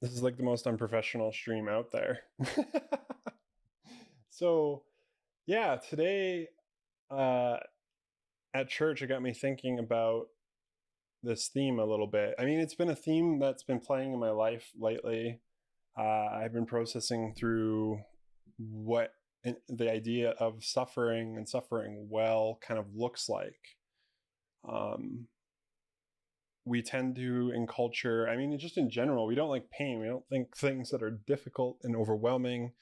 This is like the most unprofessional stream out there. So, yeah, today uh, at church, it got me thinking about this theme a little bit. I mean, it's been a theme that's been playing in my life lately. I've been processing through what the idea of suffering and suffering well kind of looks like. Um, we tend to, in culture, I mean, just in general, we don't like pain. We don't think things that are difficult and overwhelming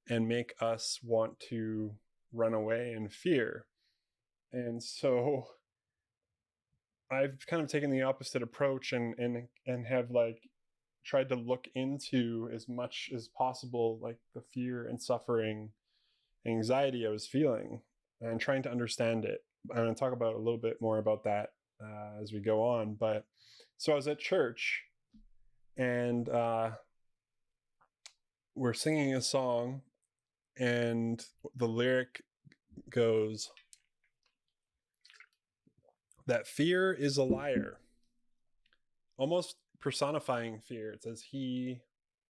and make us want to run away in fear. And so I've kind of taken the opposite approach and have like tried to look into as much as possible like the fear and suffering, anxiety I was feeling, and trying to understand it. I'm going to talk about a little bit more about that as we go on. But so I was at church and we're singing a song, and the lyric goes that fear is a liar, almost personifying fear. It says he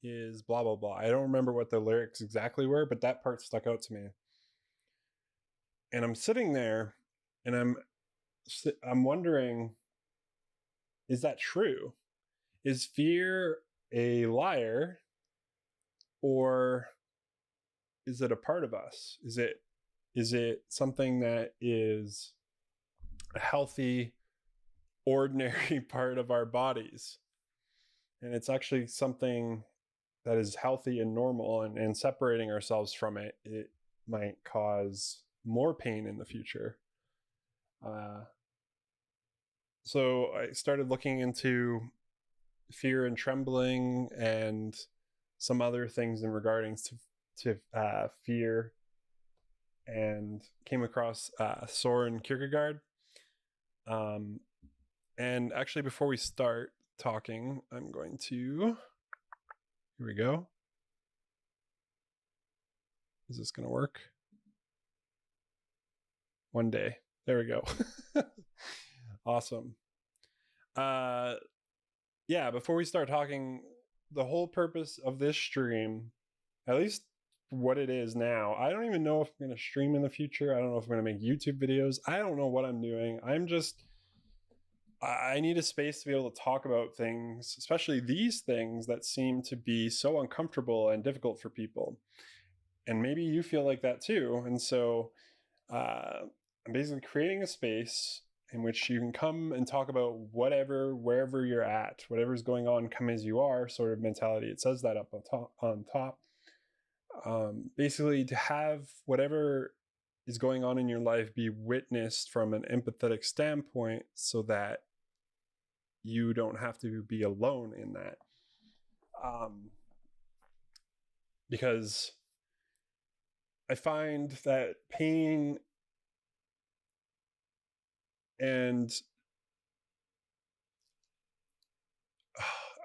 is blah blah blah. I don't remember what the lyrics exactly were, but that part stuck out to me. And I'm sitting there and I'm wondering, is that true? Is fear a liar, or is it a part of us? Is it something that is a healthy, ordinary part of our bodies? And it's actually something that is healthy and normal, and separating ourselves from it might cause more pain in the future. So I started looking into fear and trembling and some other things in regarding to fear, and came across Soren Kierkegaard. And actually, before we start talking, I'm going to, here we go. Is this going to work? One day. There we go. Awesome. Yeah, before we start talking, the whole purpose of this stream, at least what it is now, I don't even know if I'm going to stream in the future. I don't know if I'm going to make YouTube videos. I don't know what I'm doing. I need a space to be able to talk about things, especially these things that seem to be so uncomfortable and difficult for people. And maybe you feel like that too. And so I'm basically creating a space in which you can come and talk about whatever, wherever you're at, whatever's going on, come as you are sort of mentality. It says that up on top. Basically, to have whatever is going on in your life be witnessed from an empathetic standpoint, so that you don't have to be alone in that. Because I find that pain and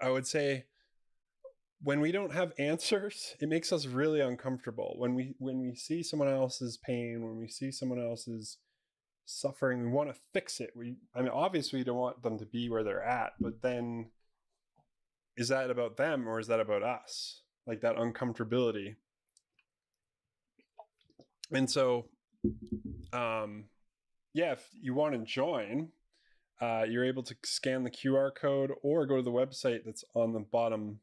I would say when we don't have answers, it makes us really uncomfortable. When we see someone else's pain, when we see someone else's suffering, we want to fix it. I mean, obviously we don't want them to be where they're at, but then is that about them or is that about us? Like that uncomfortability. And so, yeah, if you want to join, you're able to scan the QR code or go to the website that's on the bottom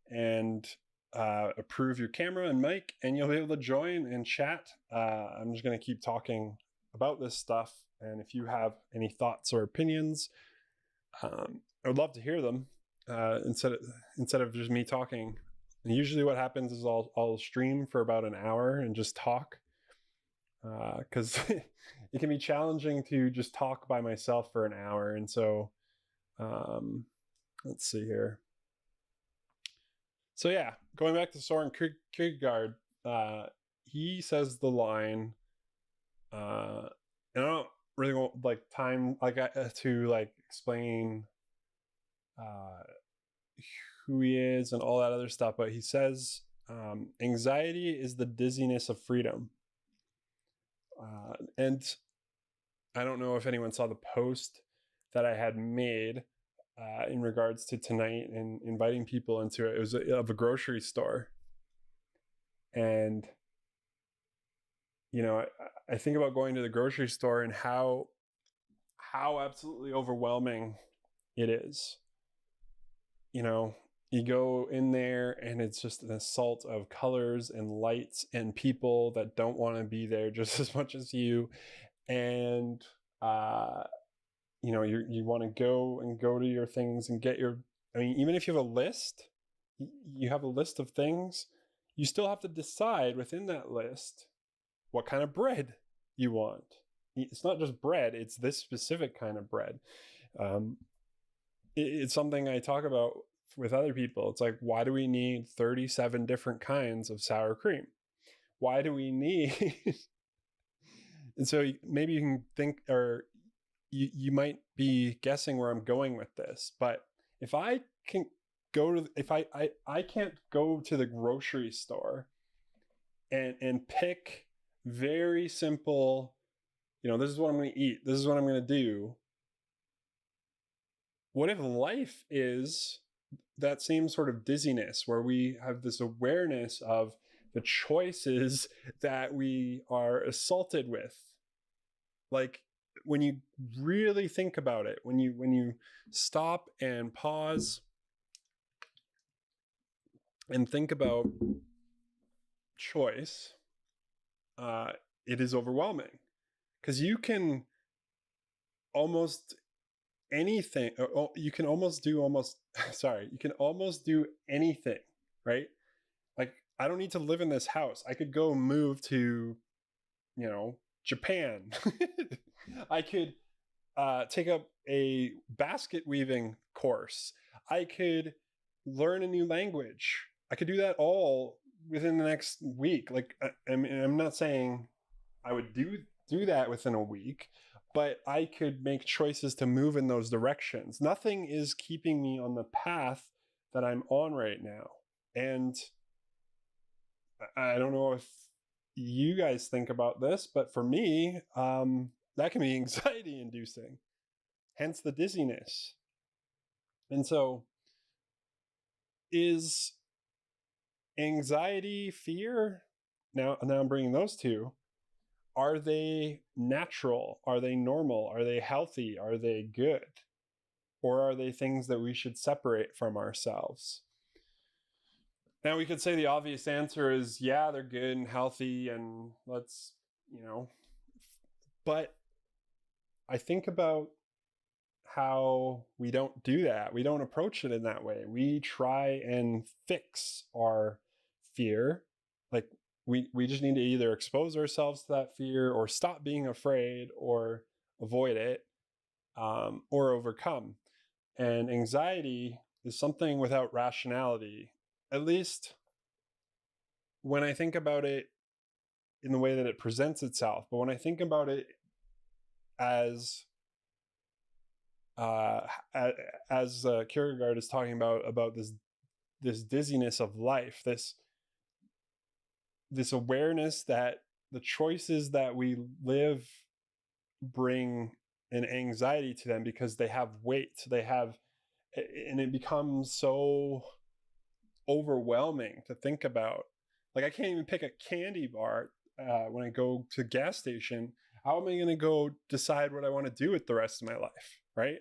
and approve your camera and mic, and you'll be able to join and chat. I'm just going to keep talking about this stuff, and if you have any thoughts or opinions, I would love to hear them instead of just me talking. And usually what happens is I'll stream for about an hour and just talk, because it can be challenging to just talk by myself for an hour. And so let's see here. So yeah, going back to Soren Kierkegaard, he says the line, and I don't really want like time to like explain who he is and all that other stuff, but he says anxiety is the dizziness of freedom. And I don't know if anyone saw the post that I had made in regards to tonight and inviting people into it. It was of a grocery store. And, I think about going to the grocery store and how absolutely overwhelming it is. You go in there and it's just an assault of colors and lights and people that don't want to be there just as much as you. And, you want to go to your things and get even if you have a list, you have a list of things, you still have to decide within that list what kind of bread you want. It's not just bread, it's this specific kind of bread. It's something I talk about with other people. It's like, why do we need 37 different kinds of sour cream? Why do we need and so maybe you can think, or you might be guessing where I'm going with this, but if I can I can't go to the grocery store and pick very simple, this is what I'm going to eat, this is what I'm going to do. What if life is that same sort of dizziness where we have this awareness of the choices that we are assaulted with? Like, when you really think about it, when you stop and pause and think about choice, it is overwhelming, because you can almost anything. You can almost do anything, right? Like, I don't need to live in this house. I could go move to, Japan. I could take up a basket weaving course. I could learn a new language. I could do that all within the next week. Like, I'm not saying I would do that within a week, but I could make choices to move in those directions. Nothing is keeping me on the path that I'm on right now. And I don't know if you guys think about this, but for me, that can be anxiety inducing, hence the dizziness. And so, is anxiety, fear, now I'm bringing those two, are they natural? Are they normal? Are they healthy? Are they good? Or are they things that we should separate from ourselves? Now, we could say the obvious answer is, yeah, they're good and healthy, and let's, but I think about how we don't do that. We don't approach it in that way. We try and fix our fear. Like, we just need to either expose ourselves to that fear, or stop being afraid, or avoid it, or overcome. And anxiety is something without rationality, at least when I think about it in the way that it presents itself. But when I think about it as Kierkegaard is talking about this dizziness of life, this awareness that the choices that we live bring an anxiety to them, because they have weight, and it becomes so overwhelming to think about. Like, I can't even pick a candy bar when I go to a gas station. How am I going to go decide what I want to do with the rest of my life, right?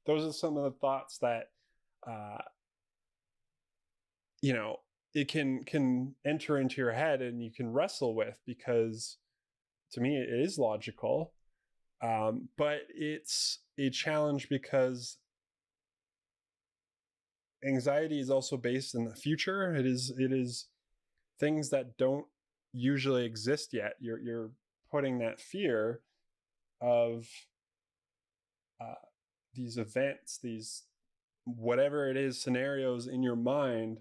Those are some of the thoughts that it can enter into your head and you can wrestle with, because to me it is logical, but it's a challenge, because anxiety is also based in the future. It is things that don't usually exist yet. You're putting that fear of these events, these whatever it is, scenarios in your mind.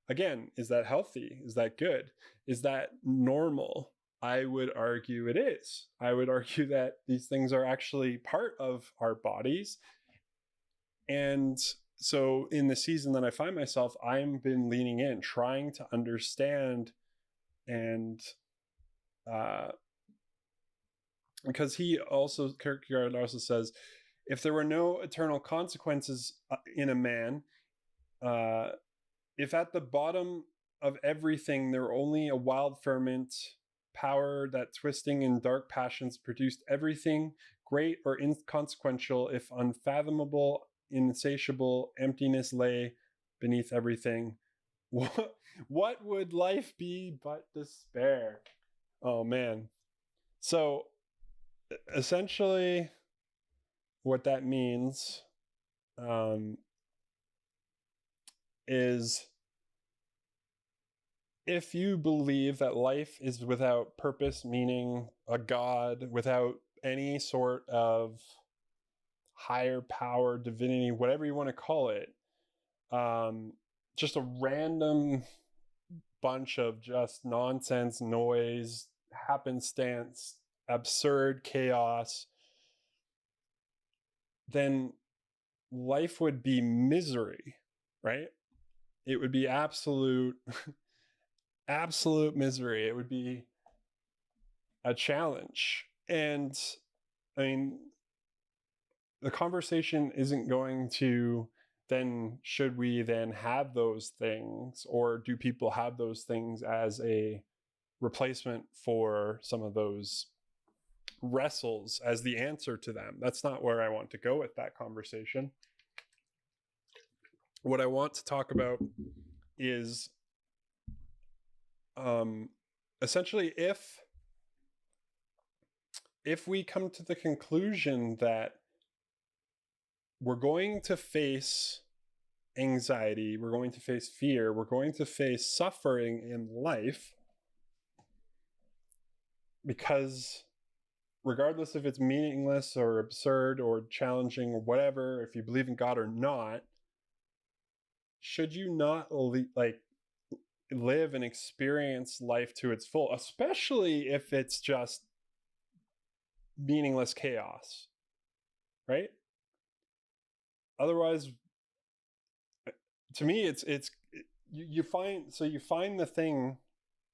Again, is that healthy? Is that good? Is that normal? I would argue it is. I would argue that these things are actually part of our bodies. And so in the season that I find myself, I've been leaning in, trying to understand, and because Kierkegaard also says, If there were no eternal consequences in a man, uh, if at the bottom of everything there were only a wild ferment, power that twisting in dark passions produced everything, great or inconsequential, if unfathomable, insatiable, emptiness lay beneath everything, what would life be but despair? Oh man. So essentially, what that means is if you believe that life is without purpose, meaning, a God, without any sort of higher power, divinity, whatever you want to call it, just a random bunch of just nonsense, noise, happenstance, absurd chaos, then life would be misery, right? It would be absolute misery. It would be a challenge. And I mean, the conversation isn't going to then, should we then have those things, or do people have those things as a replacement for some of those wrestles as the answer to them? That's not where I want to go with that conversation. What I want to talk about is essentially if we come to the conclusion that we're going to face anxiety, we're going to face fear, we're going to face suffering in life, because regardless if it's meaningless or absurd or challenging or whatever, if you believe in God or not, should you not live and experience life to its full, especially if it's just meaningless chaos, right? Otherwise, to me, it's you find the thing,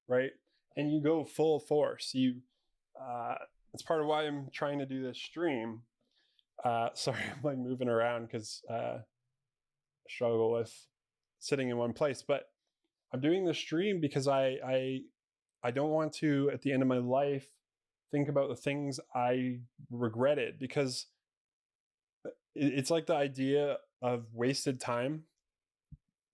right, and you go full force. It's part of why I'm trying to do this stream. Sorry, I'm like moving around because I struggle with sitting in one place, but I'm doing the stream because I don't want to, at the end of my life, think about the things I regretted, because it's like the idea of wasted time.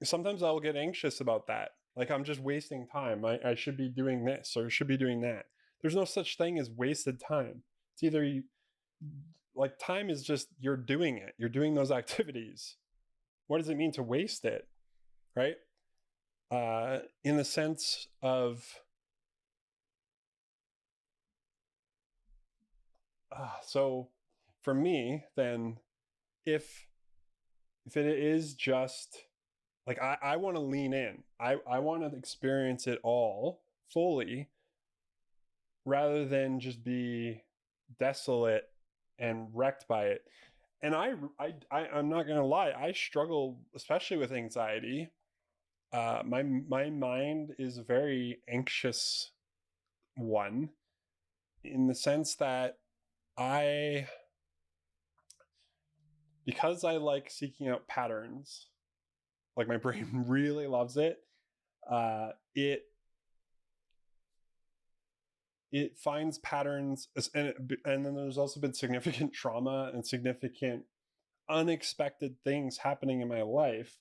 Sometimes I'll get anxious about that. Like, I'm just wasting time. I should be doing this or should be doing that. There's no such thing as wasted time. It's either time is just, you're doing it. You're doing those activities. What does it mean to waste it? Right? In the sense of, so for me, then, if it is just like, I want to lean in, I want to experience it all fully, rather than just be desolate and wrecked by it. And I'm not gonna lie, I struggle especially with anxiety. My mind is a very anxious one, in the sense that because I like seeking out patterns, like my brain really loves it. It finds patterns, and then there's also been significant trauma and significant unexpected things happening in my life.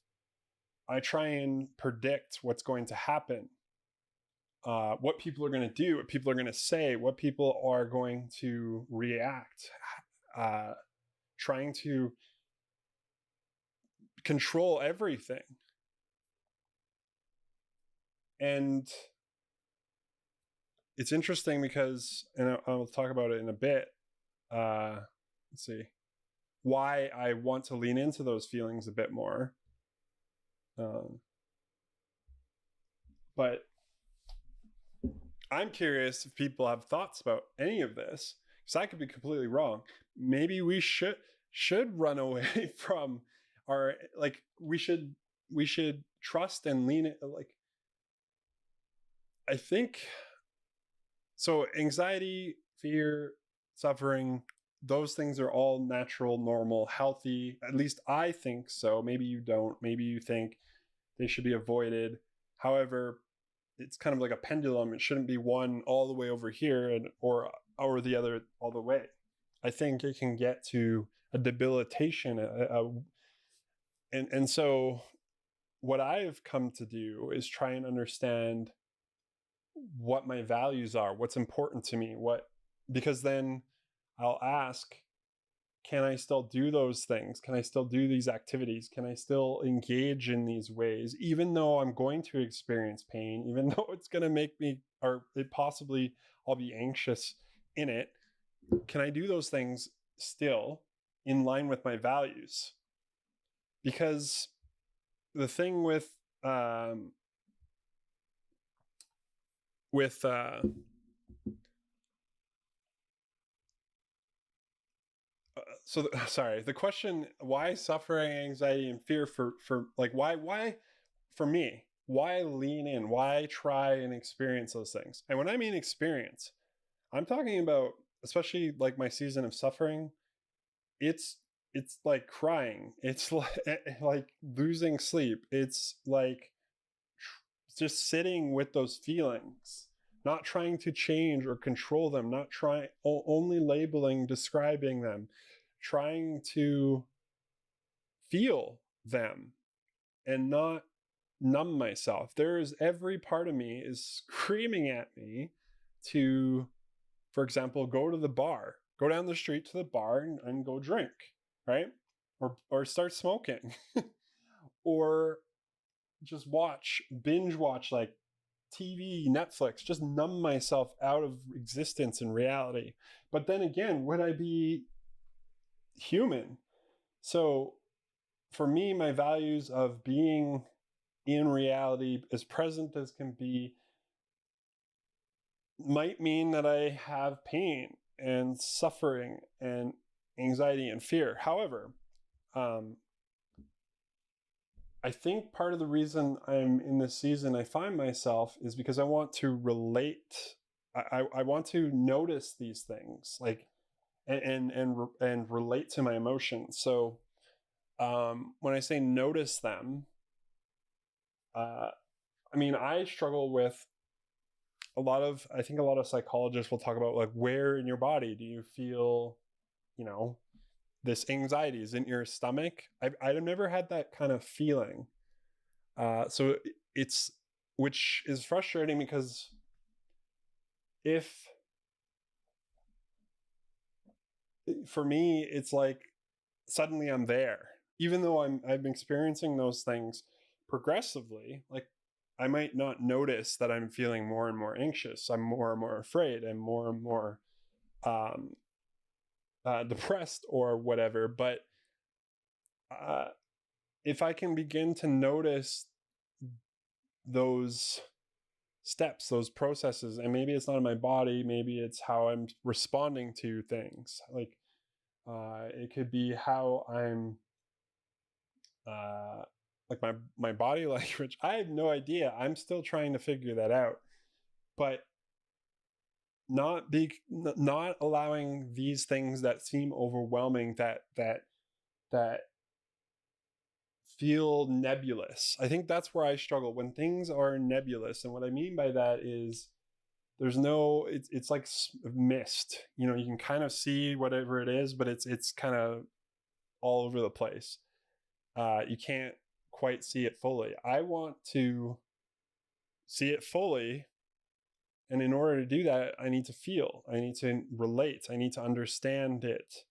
I try and predict what's going to happen, what people are going to do, what people are going to say, what people are going to react, trying to control everything. And it's interesting because, and I'll talk about it in a bit, let's see, why I want to lean into those feelings a bit more. But I'm curious if people have thoughts about any of this, because I could be completely wrong. Maybe we should run away from our, like, we should trust and lean it. Like, I think so. Anxiety, fear, suffering, those things are all natural, normal, healthy. At least I think so. Maybe you don't. Maybe you think they should be avoided. However, it's kind of like a pendulum. It shouldn't be one all the way over here or the other all the way. I think it can get to a debilitation. And so what I've come to do is try and understand what my values are, what's important to me, because then I'll ask, can I still do those things? Can I still do these activities? Can I still engage in these ways, even though I'm going to experience pain, even though it's going to make me, or it possibly I'll be anxious in it? Can I do those things still in line with my values? Because the thing with sorry, the question, why suffering, anxiety, and fear for like why for me, why lean in, why try and experience those things? And when I mean experience, I'm talking about, especially like my season of suffering, it's like crying, it's like losing sleep, it's like just sitting with those feelings, not trying to change or control them, not trying, only labeling, describing them, trying to feel them and not numb myself. There's every part of me is screaming at me to, for example, go to the bar, go down the street to the bar and go drink, right? Or start smoking or just binge watch like TV, Netflix, just numb myself out of existence and reality. But then again, would I be human? So for me, my values of being in reality, as present as can be, might mean that I have pain and suffering and anxiety and fear. However, I think part of the reason I'm in this season I find myself is because I want to relate. I want to notice these things, like, and relate to my emotions. So when I say notice them, I mean, I struggle with I think a lot of psychologists will talk about like, where in your body do you feel, this anxiety? Is in your stomach? I've never had that kind of feeling. So it's, which is frustrating because for me, it's like suddenly I'm there, even though I'm experiencing those things progressively. Like, I might not notice that I'm feeling more and more anxious. I'm more and more afraid. I'm more and more depressed or whatever. But if I can begin to notice those steps, those processes, and maybe it's not in my body, maybe it's how I'm responding to things. Like, it could be how I'm like my body language. I have no idea. I'm still trying to figure that out. But not allowing these things that seem overwhelming, that feel nebulous. I think that's where I struggle, when things are nebulous. And what I mean by that is it's like mist. You can kind of see whatever it is, but it's kind of all over the place. You can't quite see it fully. I want to see it fully. And in order to do that, I need to feel, I need to relate, I need to understand it.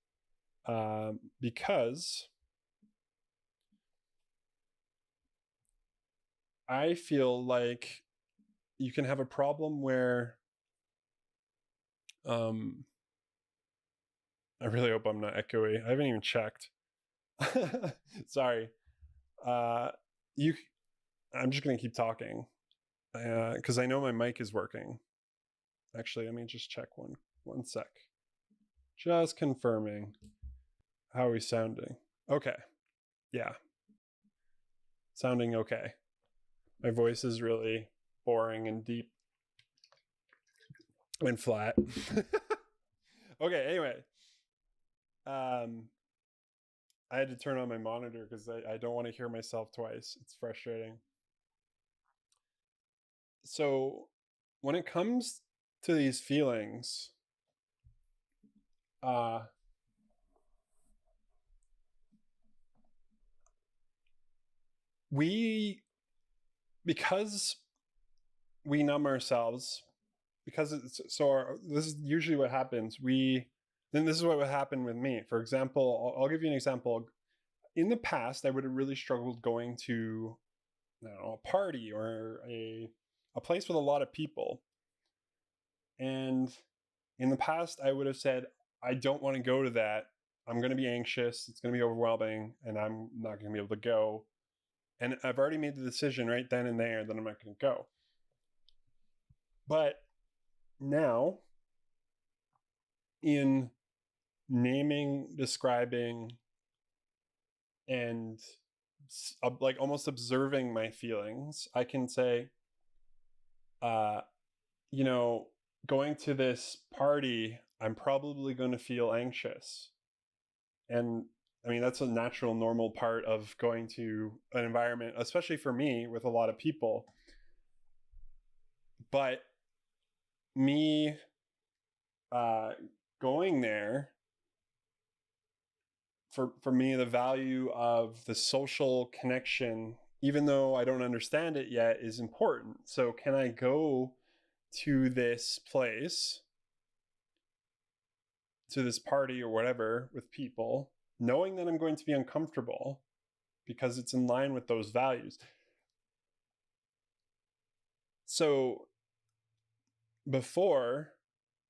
Because I feel like you can have a problem where, I really hope I'm not echoey. I haven't even checked. Sorry. I'm just going to keep talking because I know my mic is working. Actually, let me just check one sec. Just confirming. How are we sounding? Okay. Yeah. Sounding okay. My voice is really boring and deep and flat. Okay, anyway. Um, I had to turn on my monitor because I don't want to hear myself twice. It's frustrating. So, when it comes to these feelings, uh, we, because we numb ourselves, because it's so this is usually what happens. Then this is what would happen with me. For example, I'll give you an example. In the past, I would have really struggled going to, I don't know, a party or a place with a lot of people. And in the past, I would have said, I don't want to go to that. I'm going to be anxious. It's going to be overwhelming, and I'm not going to be able to go. And I've already made the decision right then and there that I'm not going to go. But now, in naming, describing, and like almost observing my feelings, I can say, uh, you know, going to this party, I'm probably going to feel anxious. And I mean, that's a natural, normal part of going to an environment, especially for me with a lot of people. But me uh, going there, for me, the value of the social connection, even though I don't understand it yet, is important. So, can I go to this place, to this party or whatever with people, knowing that I'm going to be uncomfortable because it's in line with those values? So, before,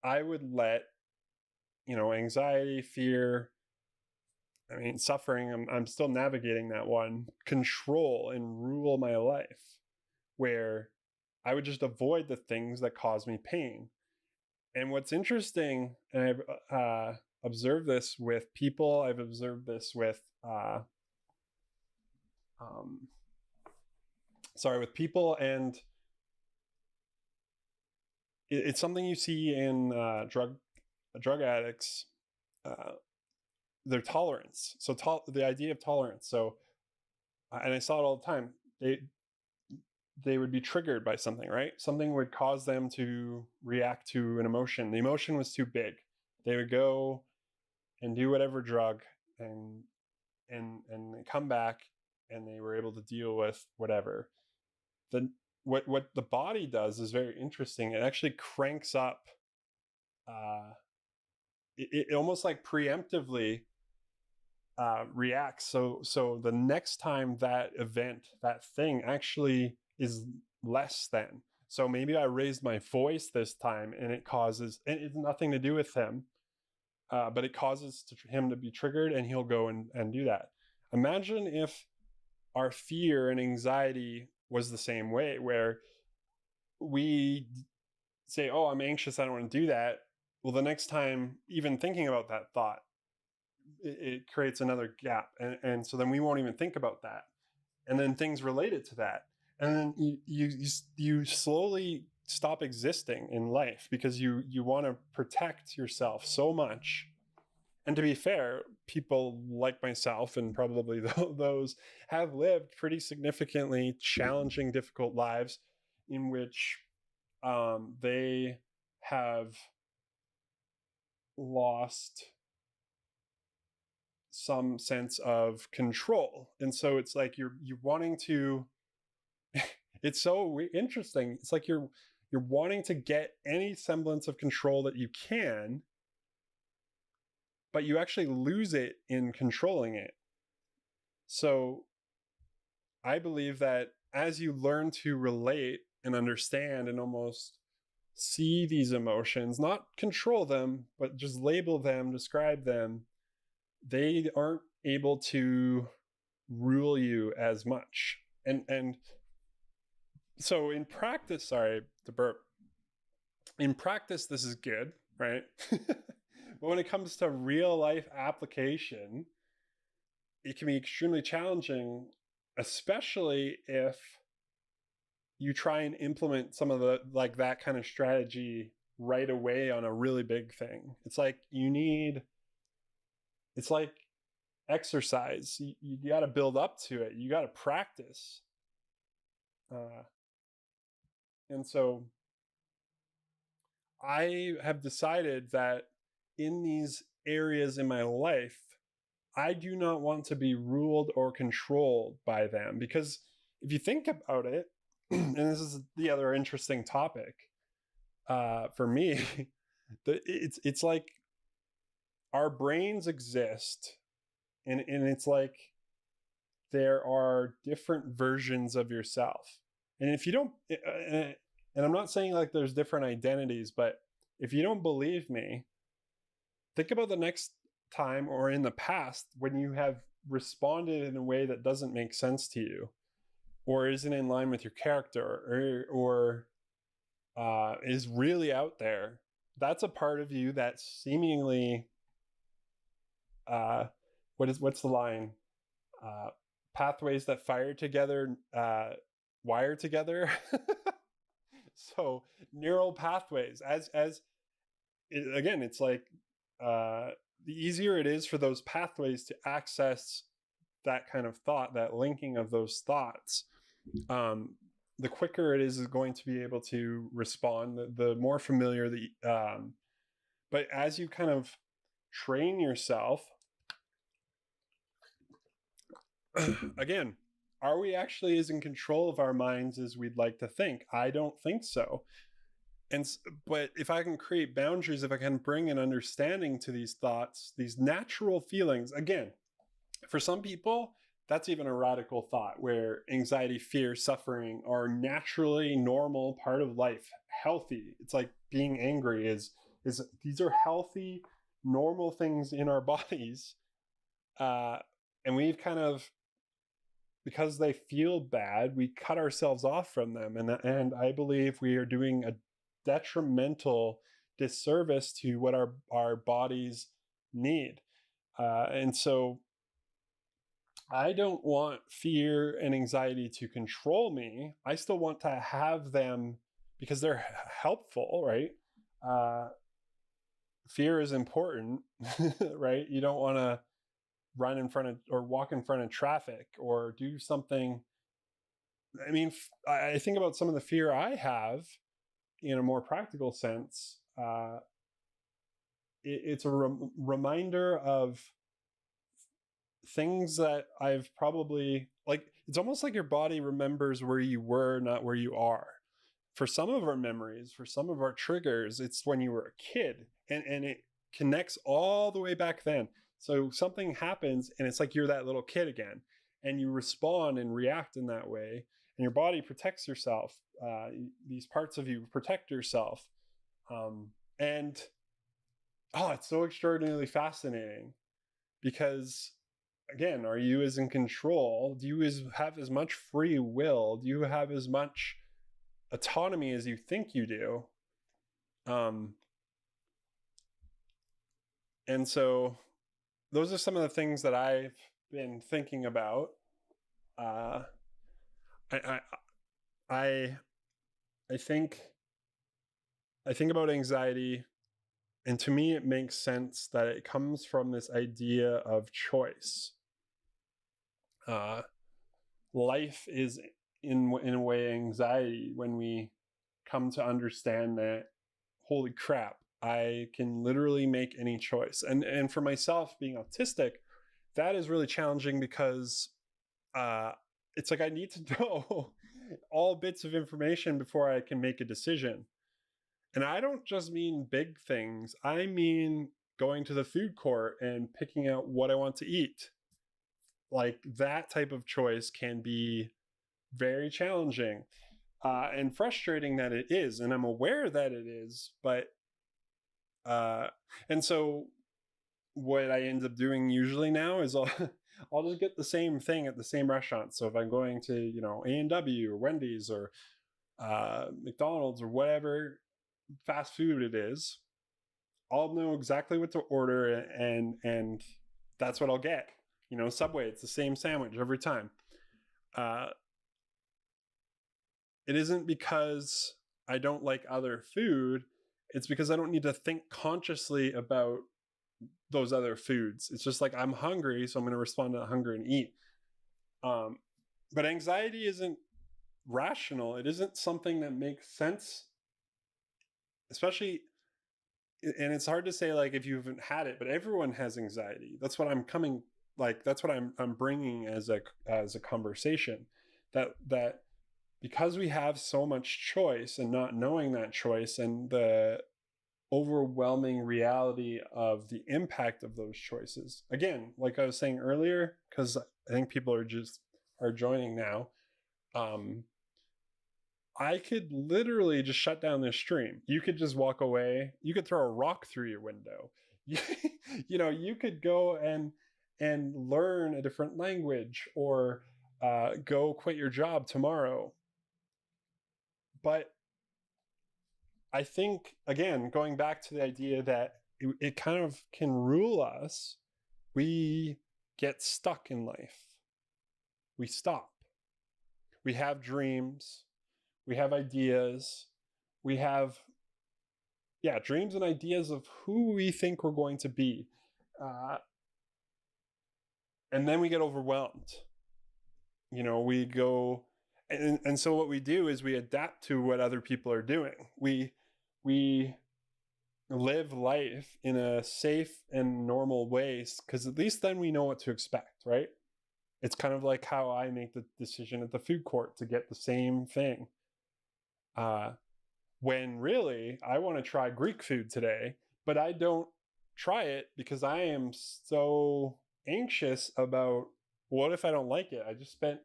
I would let, anxiety, fear, I mean, suffering, I'm still navigating that one, control and rule my life, where I would just avoid the things that cause me pain. And what's interesting, and I've observed this with people, I've observed this with, um, with people, and it's something you see in drug addicts, uh, their tolerance. So the idea of tolerance. So, and I saw it all the time. They would be triggered by something, right? Something would cause them to react to an emotion. The emotion was too big. They would go and do whatever drug, and they come back, and they were able to deal with whatever. The what the body does is very interesting. It actually cranks up. Uh, it almost like preemptively reacts. So the next time that event, that thing actually is less than. So maybe I raised my voice this time, and it causes, and it's nothing to do with him, but it causes him to be triggered, and he'll go and do that. Imagine if our fear and anxiety was the same way, where we say, oh, I'm anxious, I don't want to do that. Well, the next time, even thinking about that thought, it creates another gap. And so then we won't even think about that. And then things related to that. And then you slowly stop existing in life because you want to protect yourself so much. And to be fair, people like myself and probably those have lived pretty significantly challenging, difficult lives in which they have lost some sense of control. And so it's like you're wanting to it's so interesting. It's like you're wanting to get any semblance of control that you can, but you actually lose it in controlling it. So I believe that as you learn to relate and understand and almost see these emotions, not control them, but just label them, describe them, they aren't able to rule you as much. And so in practice, sorry, the burp. In practice, this is good, right? But when it comes to real life application, it can be extremely challenging, especially if you try and implement some of the like that kind of strategy right away on a really big thing. It's like you need it's like exercise. You got to build up to it. You got to practice. Uh, and so I have decided that in these areas in my life, I do not want to be ruled or controlled by them. Because if you think about it, and this is the other interesting topic for me, it's like our brains exist, and it's like there are different versions of yourself. And if you don't, and I'm not saying like there's different identities, but if you don't believe me, think about the next time or in the past when you have responded in a way that doesn't make sense to you or isn't in line with your character or is really out there. That's a part of you that seemingly what's the line? Pathways that fire together, wire together. So neural pathways, again, it's like the easier it is for those pathways to access that kind of thought, that linking of those thoughts, the quicker it is going to be able to respond, the more familiar but as you kind of train yourself, again, are we actually as in control of our minds as we'd like to think? I don't think so. But if I can create boundaries, if I can bring an understanding to these thoughts, these natural feelings, again, for some people, that's even a radical thought where anxiety, fear, suffering are naturally normal part of life, healthy. It's like being angry is these are healthy, normal things in our bodies. And we've kind of, because they feel bad, we cut ourselves off from them. And I believe we are doing a detrimental disservice to what our bodies need. And so I don't want fear and anxiety to control me. I still want to have them because they're helpful, right? Fear is important, right? You don't want to run in front of or walk in front of traffic or do something. I mean, I think about some of the fear I have in a more practical sense. It's a reminder of things that I've probably, like, it's almost like your body remembers where you were, not where you are. For some of our memories, for some of our triggers, it's when you were a kid, and it connects all the way back then. So something happens and it's like you're that little kid again, and you respond and react in that way, and your body protects yourself. These parts of you protect yourself. And it's so extraordinarily fascinating because, again, are you as in control? Do you have as much free will? Do you have as much autonomy as you think you do? And so those are some of the things that I've been thinking about. I think about anxiety, and to me, it makes sense that it comes from this idea of choice. Life is in a way anxiety when we come to understand that, holy crap, I can literally make any choice. And for myself, being autistic, that is really challenging because it's like I need to know all bits of information before I can make a decision. And I don't just mean big things. I mean going to the food court and picking out what I want to eat. Like, that type of choice can be very challenging and frustrating that it is. And I'm aware that it is, but and so what I end up doing usually now is I'll just get the same thing at the same restaurant. So if I'm going to, A&W or Wendy's or McDonald's or whatever fast food it is, I'll know exactly what to order, and that's what I'll get. Subway, it's the same sandwich every time. It isn't because I don't like other food. It's because I don't need to think consciously about those other foods. It's just like, I'm hungry, so I'm going to respond to hunger and eat. But anxiety isn't rational. It isn't something that makes sense, especially, and it's hard to say like if you haven't had it, but everyone has anxiety. That's what that's what I'm bringing as a conversation, that because we have so much choice and not knowing that choice and the overwhelming reality of the impact of those choices. Again, like I was saying earlier, because I think people are joining now. I could literally just shut down this stream. You could just walk away. You could throw a rock through your window. You could go and learn a different language, or go quit your job tomorrow. But I think, again, going back to the idea that it kind of can rule us, we get stuck in life. We stop. We have dreams. We have ideas. We have, dreams and ideas of who we think we're going to be. And then we get overwhelmed. We go, and so what we do is we adapt to what other people are doing. We live life in a safe and normal way, because at least then we know what to expect, right? It's kind of like how I make the decision at the food court to get the same thing. When really I want to try Greek food today, but I don't try it because I am so anxious about, what if I don't like it? I just spent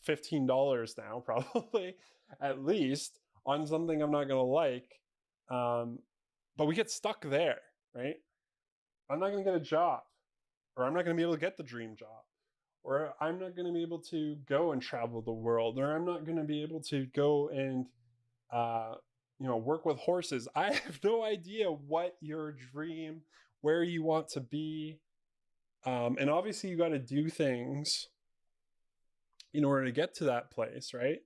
$15 now, probably, at least, on something I'm not going to like. But we get stuck there, right? I'm not going to get a job, or I'm not going to be able to get the dream job, or I'm not going to be able to go and travel the world, or I'm not going to be able to go and work with horses. I have no idea what your dream, where you want to be. And obviously you got to do things in order to get to that place, right?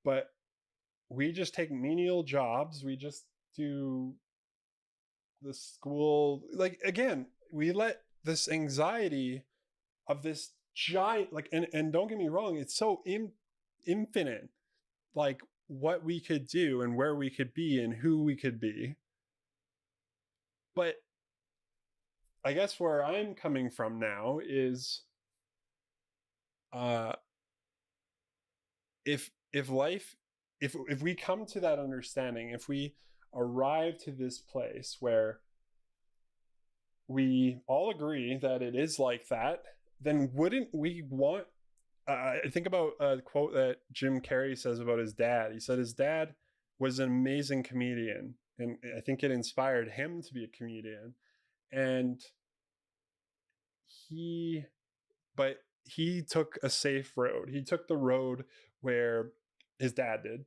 But we just take menial jobs. We just do the school. Like, again, we let this anxiety of this giant, like, and don't get me wrong, it's so infinite, like what we could do and where we could be and who we could be. But I guess where I'm coming from now is, if we come to that understanding, if we arrive to this place where we all agree that it is like that, then wouldn't we want, I think about a quote that Jim Carrey says about his dad. He said his dad was an amazing comedian, and I think it inspired him to be a comedian. And he took a safe road. He took the road where his dad did.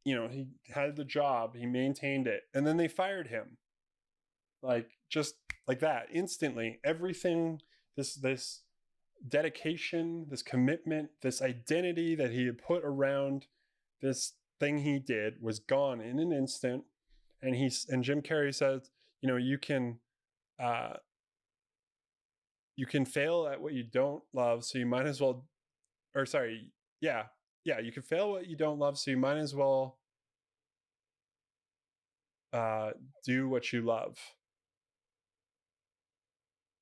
He had the job, he maintained it, and then they fired him. Like, just like that, instantly. Everything, this dedication, this commitment, this identity that he had put around this thing he did was gone in an instant. And Jim Carrey says, you can fail at what you don't love, so you might as well, or sorry, you can fail what you don't love, so you might as well do what you love.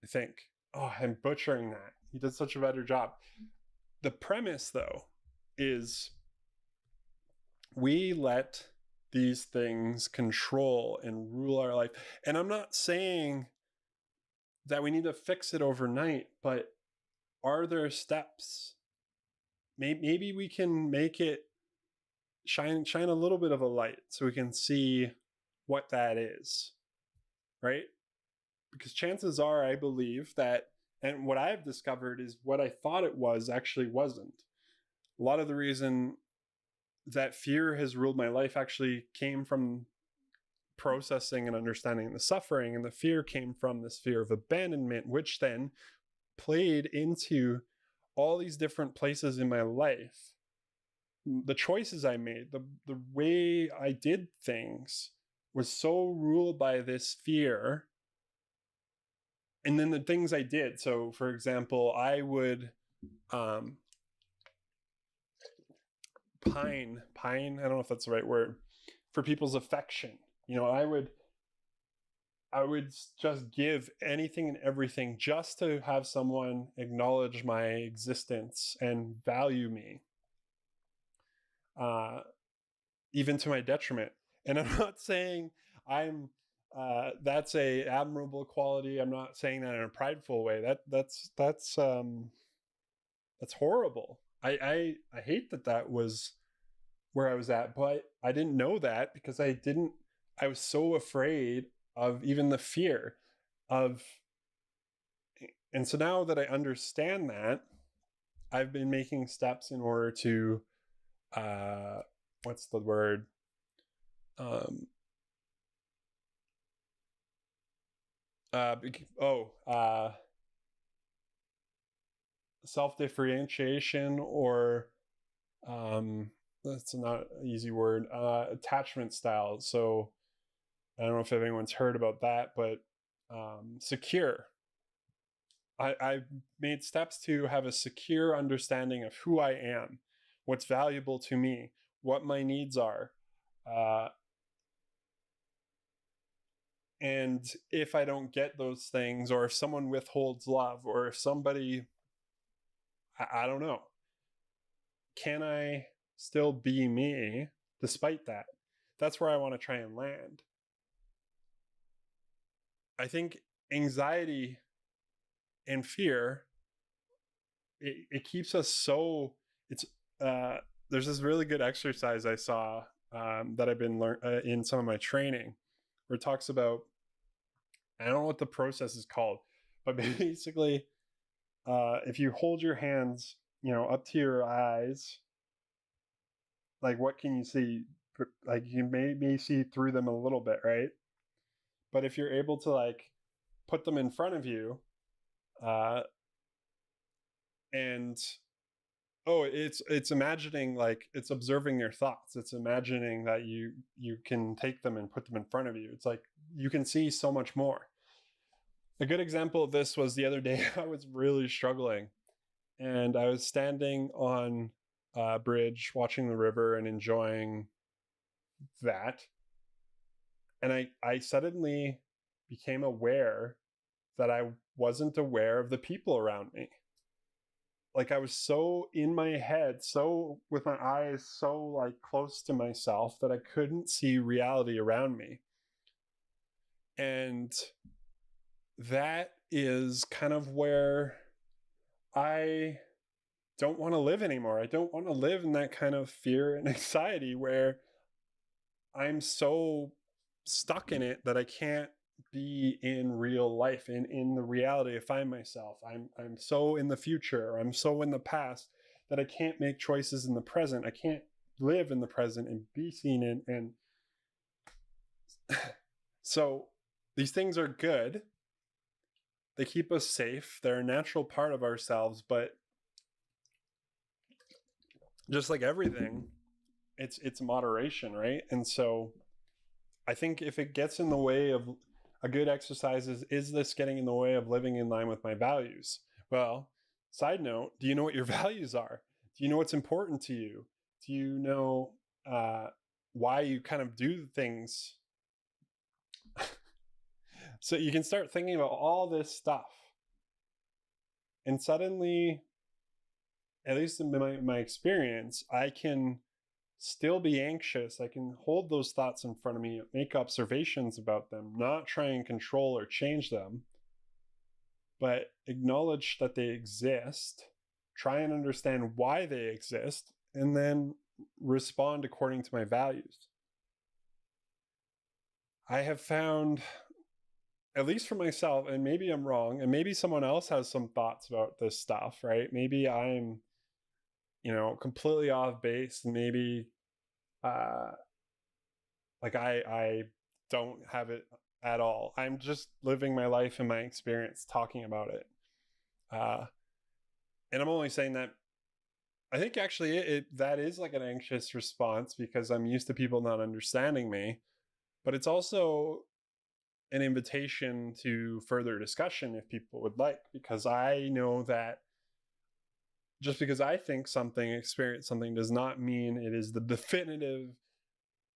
I think. Oh, I'm butchering that. He did such a better job. The premise, though, is we let these things control and rule our life. And I'm not saying that we need to fix it overnight, but are there steps? Maybe we can make it shine a little bit of a light so we can see what that is, right? Because chances are, I believe that, and what I've discovered is what I thought it was actually wasn't. A lot of the reason that fear has ruled my life actually came from processing and understanding the suffering, and the fear came from this fear of abandonment, which then played into all these different places in my life. The choices I made, the way I did things was so ruled by this fear and then the things I did. So for example, I would um, pine, I don't know if that's the right word, for people's affection. I would just give anything and everything just to have someone acknowledge my existence and value me, uh, even to my detriment. And I'm not saying I'm that's a admirable quality. I'm not saying that in a prideful way. That's horrible. I hate that was where I was at, but I didn't know that because I was so afraid of even the fear of, and so now that I understand that, I've been making steps in order to, what's the word? Um, uh, oh, uh, self-differentiation, or that's not an easy word, attachment styles. So I don't know if anyone's heard about that, but secure. I've made steps to have a secure understanding of who I am, what's valuable to me, what my needs are. Uh, and if I don't get those things, or if someone withholds love, or if somebody, I don't know, can I still be me despite that? That's where I want to try and land. I think anxiety and fear, it keeps us so, it's, uh, there's this really good exercise I saw that I've been in some of my training, where it talks about, I don't know what the process is called, but basically, if you hold your hands, up to your eyes, like what can you see? Like you maybe see through them a little bit, right? But if you're able to like put them in front of you, uh, and oh, it's imagining, like it's observing your thoughts. It's imagining that you can take them and put them in front of you. It's like you can see so much more. A good example of this was the other day. I was really struggling, and I was standing on a bridge watching the river and enjoying that. And I suddenly became aware that I wasn't aware of the people around me. Like I was so in my head, so with my eyes so like close to myself, that I couldn't see reality around me. And that is kind of where I don't want to live anymore. I don't want to live in that kind of fear and anxiety where I'm so stuck in it that I can't be in real life, in the reality I find myself. I'm so in the future, or I'm so in the past, that I can't make choices in the present. I can't live in the present and be seen in, and so these things are good. They keep us safe. They're a natural part of ourselves, but just like everything, it's moderation, right? And so I think if it gets in the way of a good exercise, is this getting in the way of living in line with my values? Well, side note, do you know what your values are? Do you know what's important to you? Do you know why you kind of do things? So you can start thinking about all this stuff. And suddenly, at least in my experience, I can still be anxious. I can hold those thoughts in front of me, make observations about them, not try and control or change them, but acknowledge that they exist, try and understand why they exist, and then respond according to my values. I have found, at least for myself, and maybe I'm wrong, and maybe someone else has some thoughts about this stuff, right? Maybe I'm, completely off base, and maybe uh, like I don't have it at all. I'm just living my life and my experience, talking about it. Uh, and I'm only saying that, I think actually that is like an anxious response because I'm used to people not understanding me. But it's also an invitation to further discussion if people would like, because I know that just because I think something, experience something, does not mean it is the definitive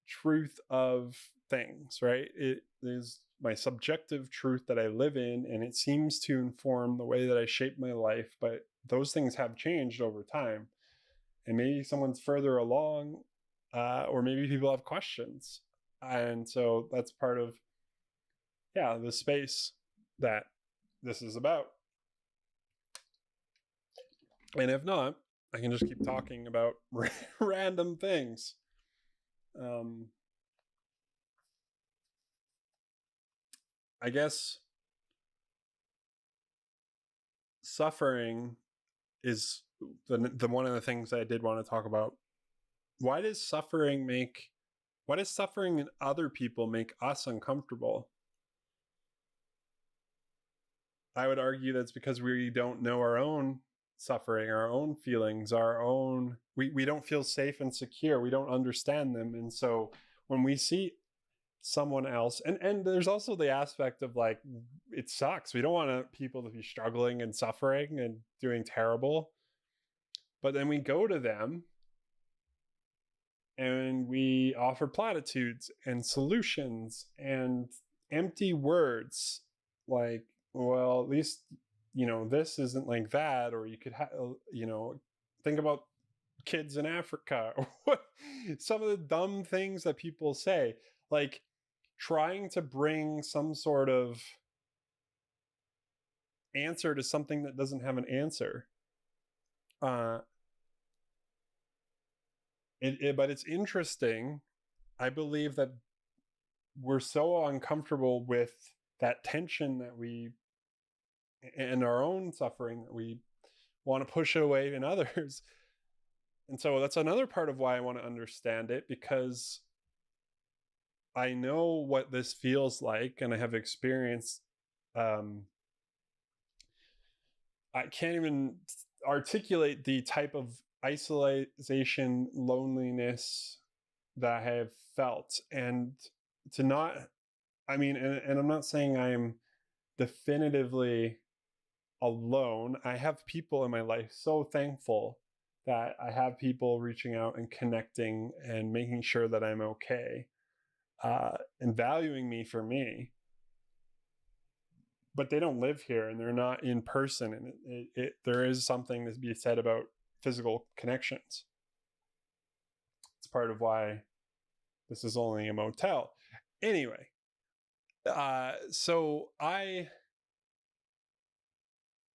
truth of things, right? It is my subjective truth that I live in, and it seems to inform the way that I shape my life. But those things have changed over time, and maybe someone's further along, or maybe people have questions, and so that's part of the space that this is about. And if not, I can just keep talking about random things. I guess suffering is the one of the things I did want to talk about. Why does suffering in other people make us uncomfortable? I would argue that's because we don't know our own suffering, our own feelings, we don't feel safe and secure. We don't understand them. And so when we see someone else, and there's also the aspect of like, it sucks. We don't want people to be struggling and suffering and doing terrible. But then we go to them and we offer platitudes and solutions and empty words like, well, at least, this isn't like that, or you could think about kids in Africa, or some of the dumb things that people say, like trying to bring some sort of answer to something that doesn't have an answer. But it's interesting. I believe that we're so uncomfortable with that tension and our own suffering, that we want to push it away in others. And so that's another part of why I want to understand it, because I know what this feels like, and I have experienced. I can't even articulate the type of isolation, loneliness that I have felt. And to not, and I'm not saying I'm definitively alone. I have people in my life, so thankful that I have people reaching out and connecting and making sure that I'm okay, and valuing me for me. But they don't live here, and they're not in person, and there is something to be said about physical connections. It's part of why this is only a motel. Anyway, so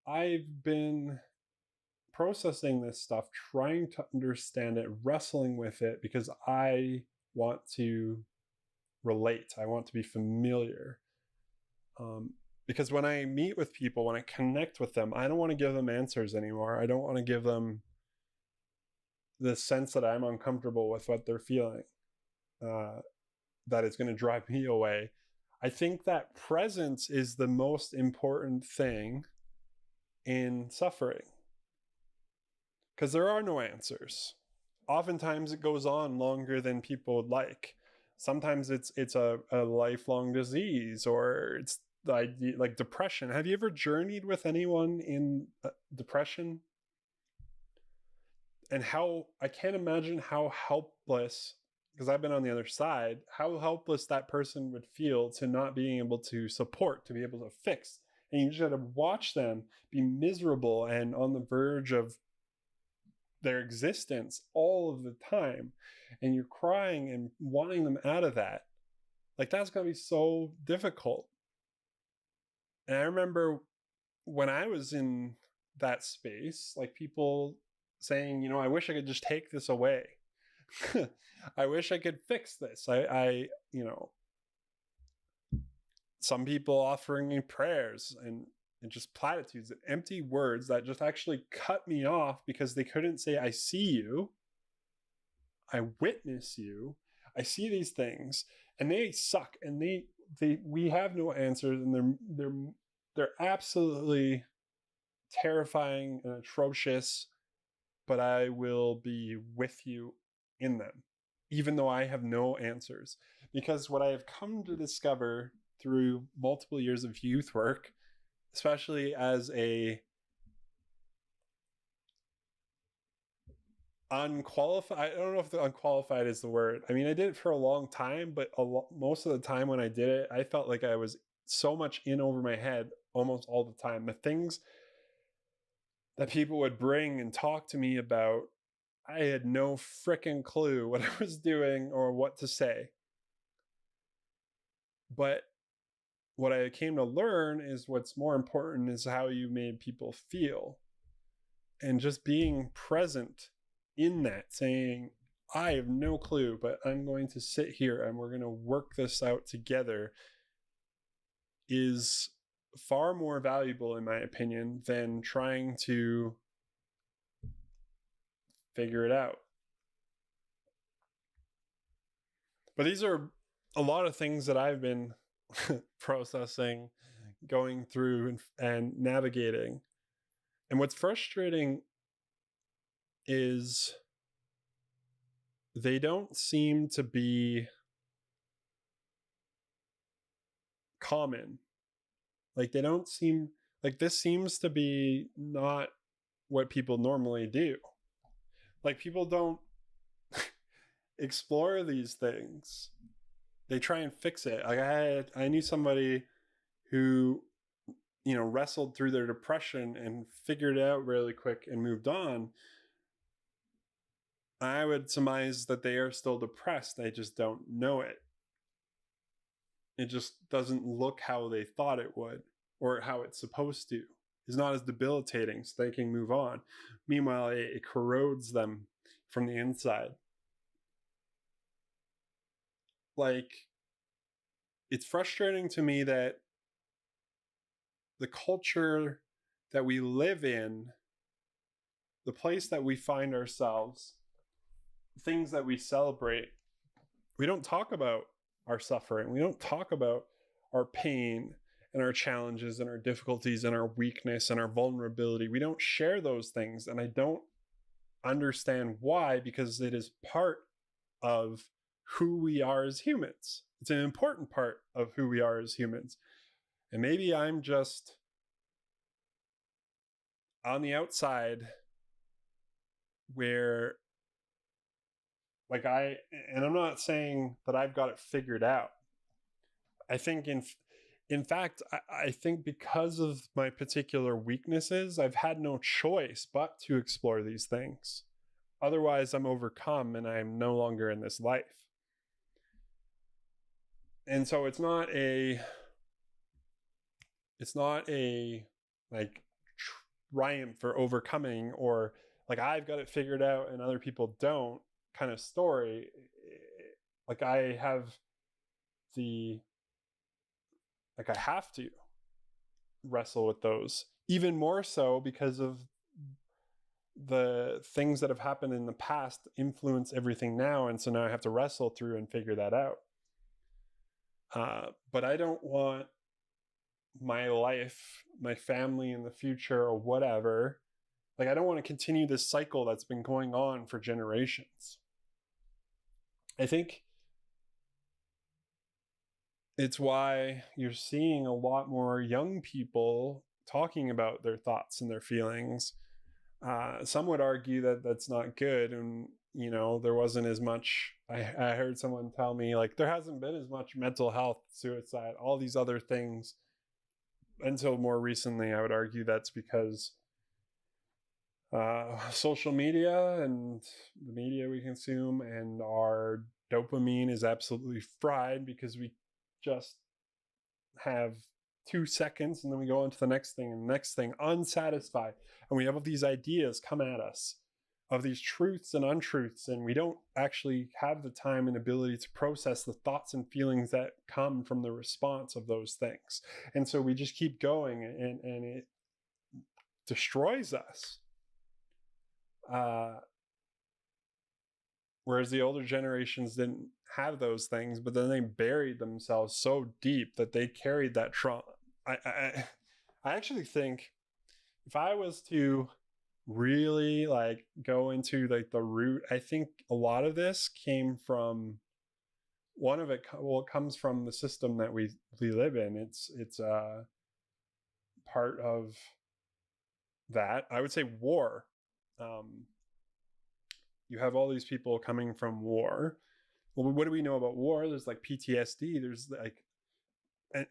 I've been processing this stuff, trying to understand it, wrestling with it, because I want to relate. I want to be familiar. Because when I meet with people, when I connect with them, I don't want to give them answers anymore. I don't want to give them the sense that I'm uncomfortable with what they're feeling, that it's going to drive me away. I think that presence is the most important thing in suffering, because there are no answers. Oftentimes it goes on longer than people would like. Sometimes it's a lifelong disease, or it's like depression. Have you ever journeyed with anyone in depression? And I can't imagine how helpless, because I've been on the other side, how helpless that person would feel to not being able to support, to be able to fix. And you just got to watch them be miserable and on the verge of their existence all of the time. And you're crying and wanting them out of that. Like, that's going to be so difficult. And I remember when I was in that space, like people saying, I wish I could just take this away. I wish I could fix this. Some people offering me prayers and just platitudes and empty words that just actually cut me off, because they couldn't say, I see you, I witness you, I see these things, and they suck, and we have no answers, and they're absolutely terrifying and atrocious, but I will be with you in them, even though I have no answers. Because what I have come to discover through multiple years of youth work, especially as a unqualified, I don't know if the unqualified is the word. I mean, I did it for a long time, but most of the time when I did it, I felt like I was so much in over my head almost all the time. The things that people would bring and talk to me about, I had no freaking clue what I was doing or what to say. But what I came to learn is what's more important is how you made people feel. And just being present in that, saying, I have no clue, but I'm going to sit here and we're going to work this out together, is far more valuable, in my opinion, than trying to figure it out. But these are a lot of things that I've been processing, going through, and navigating. And what's frustrating is they don't seem to be common. Like, they don't seem like this seems to be not what people normally do. Like, people don't explore these things. They try and fix it. Like, I knew somebody who, wrestled through their depression and figured it out really quick and moved on. I would surmise that they are still depressed. They just don't know it. It just doesn't look how they thought it would, or how it's supposed to. It's not as debilitating, so they can move on. Meanwhile, it corrodes them from the inside. Like, it's frustrating to me that the culture that we live in, the place that we find ourselves, things that we celebrate, we don't talk about our suffering. We don't talk about our pain and our challenges and our difficulties and our weakness and our vulnerability. We don't share those things. And I don't understand why, because it is part of who we are as humans. It's an important part of who we are as humans. And maybe I'm just on the outside where, like, and I'm not saying that I've got it figured out. I think in fact, I think because of my particular weaknesses, I've had no choice but to explore these things. Otherwise, I'm overcome and I'm no longer in this life. And so it's not a like triumph for overcoming, or like I've got it figured out and other people don't kind of story. Like, I have I have to wrestle with those, even more so because of the things that have happened in the past influence everything now. And so now I have to wrestle through and figure that out. But I don't want my life, my family in the future, or whatever. Like, I don't want to continue this cycle that's been going on for generations. I think it's why you're seeing a lot more young people talking about their thoughts and their feelings. Some would argue that that's not good. And, there wasn't as much, I heard someone tell me, like, there hasn't been as much mental health, suicide, all these other things until more recently. I would argue that's because social media and the media we consume and our dopamine is absolutely fried, because we just have 2 seconds and then we go on to the next thing and the next thing, unsatisfied. And we have all these ideas come at us of these truths and untruths, and we don't actually have the time and ability to process the thoughts and feelings that come from the response of those things. And so we just keep going, and it destroys us. Whereas the older generations didn't have those things, but then they buried themselves so deep that they carried that trauma. I actually think if I was to really go into the root, I think a lot of this came from one of it, well, it comes from the system that we live in. It's part of that. I would say war. Um, you have all these people coming from war. Well, what do we know about war? There's like PTSD. There's like,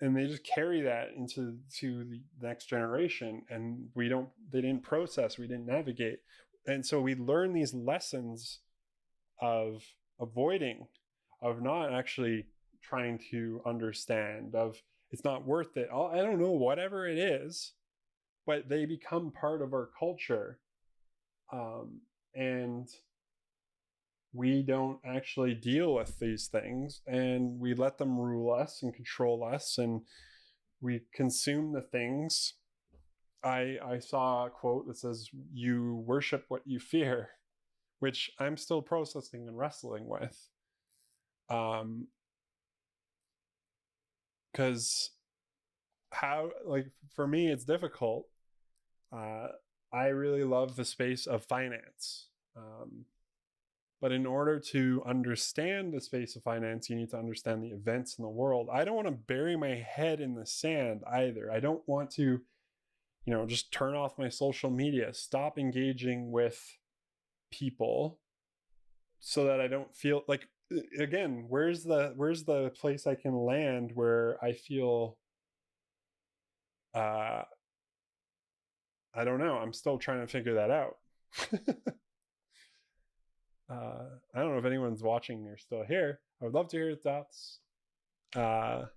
and they just carry that into the next generation, and they didn't process, we didn't navigate, and so we learn these lessons of avoiding, of not actually trying to understand, of it's not worth it. I don't know, whatever it is, but they become part of our culture, and we don't actually deal with these things, and we let them rule us and control us, and we consume the things. I saw a quote that says, "You worship what you fear," which I'm still processing and wrestling with. Because how, like, for me, it's difficult. I really love the space of finance. But in order to understand the space of finance, you need to understand the events in the world. I don't want to bury my head in the sand either. I don't want to, just turn off my social media, stop engaging with people so that I don't feel like, again, where's the place I can land where I feel, I don't know. I'm still trying to figure that out. I don't know if anyone's watching or still here. I would love to hear your thoughts. I'm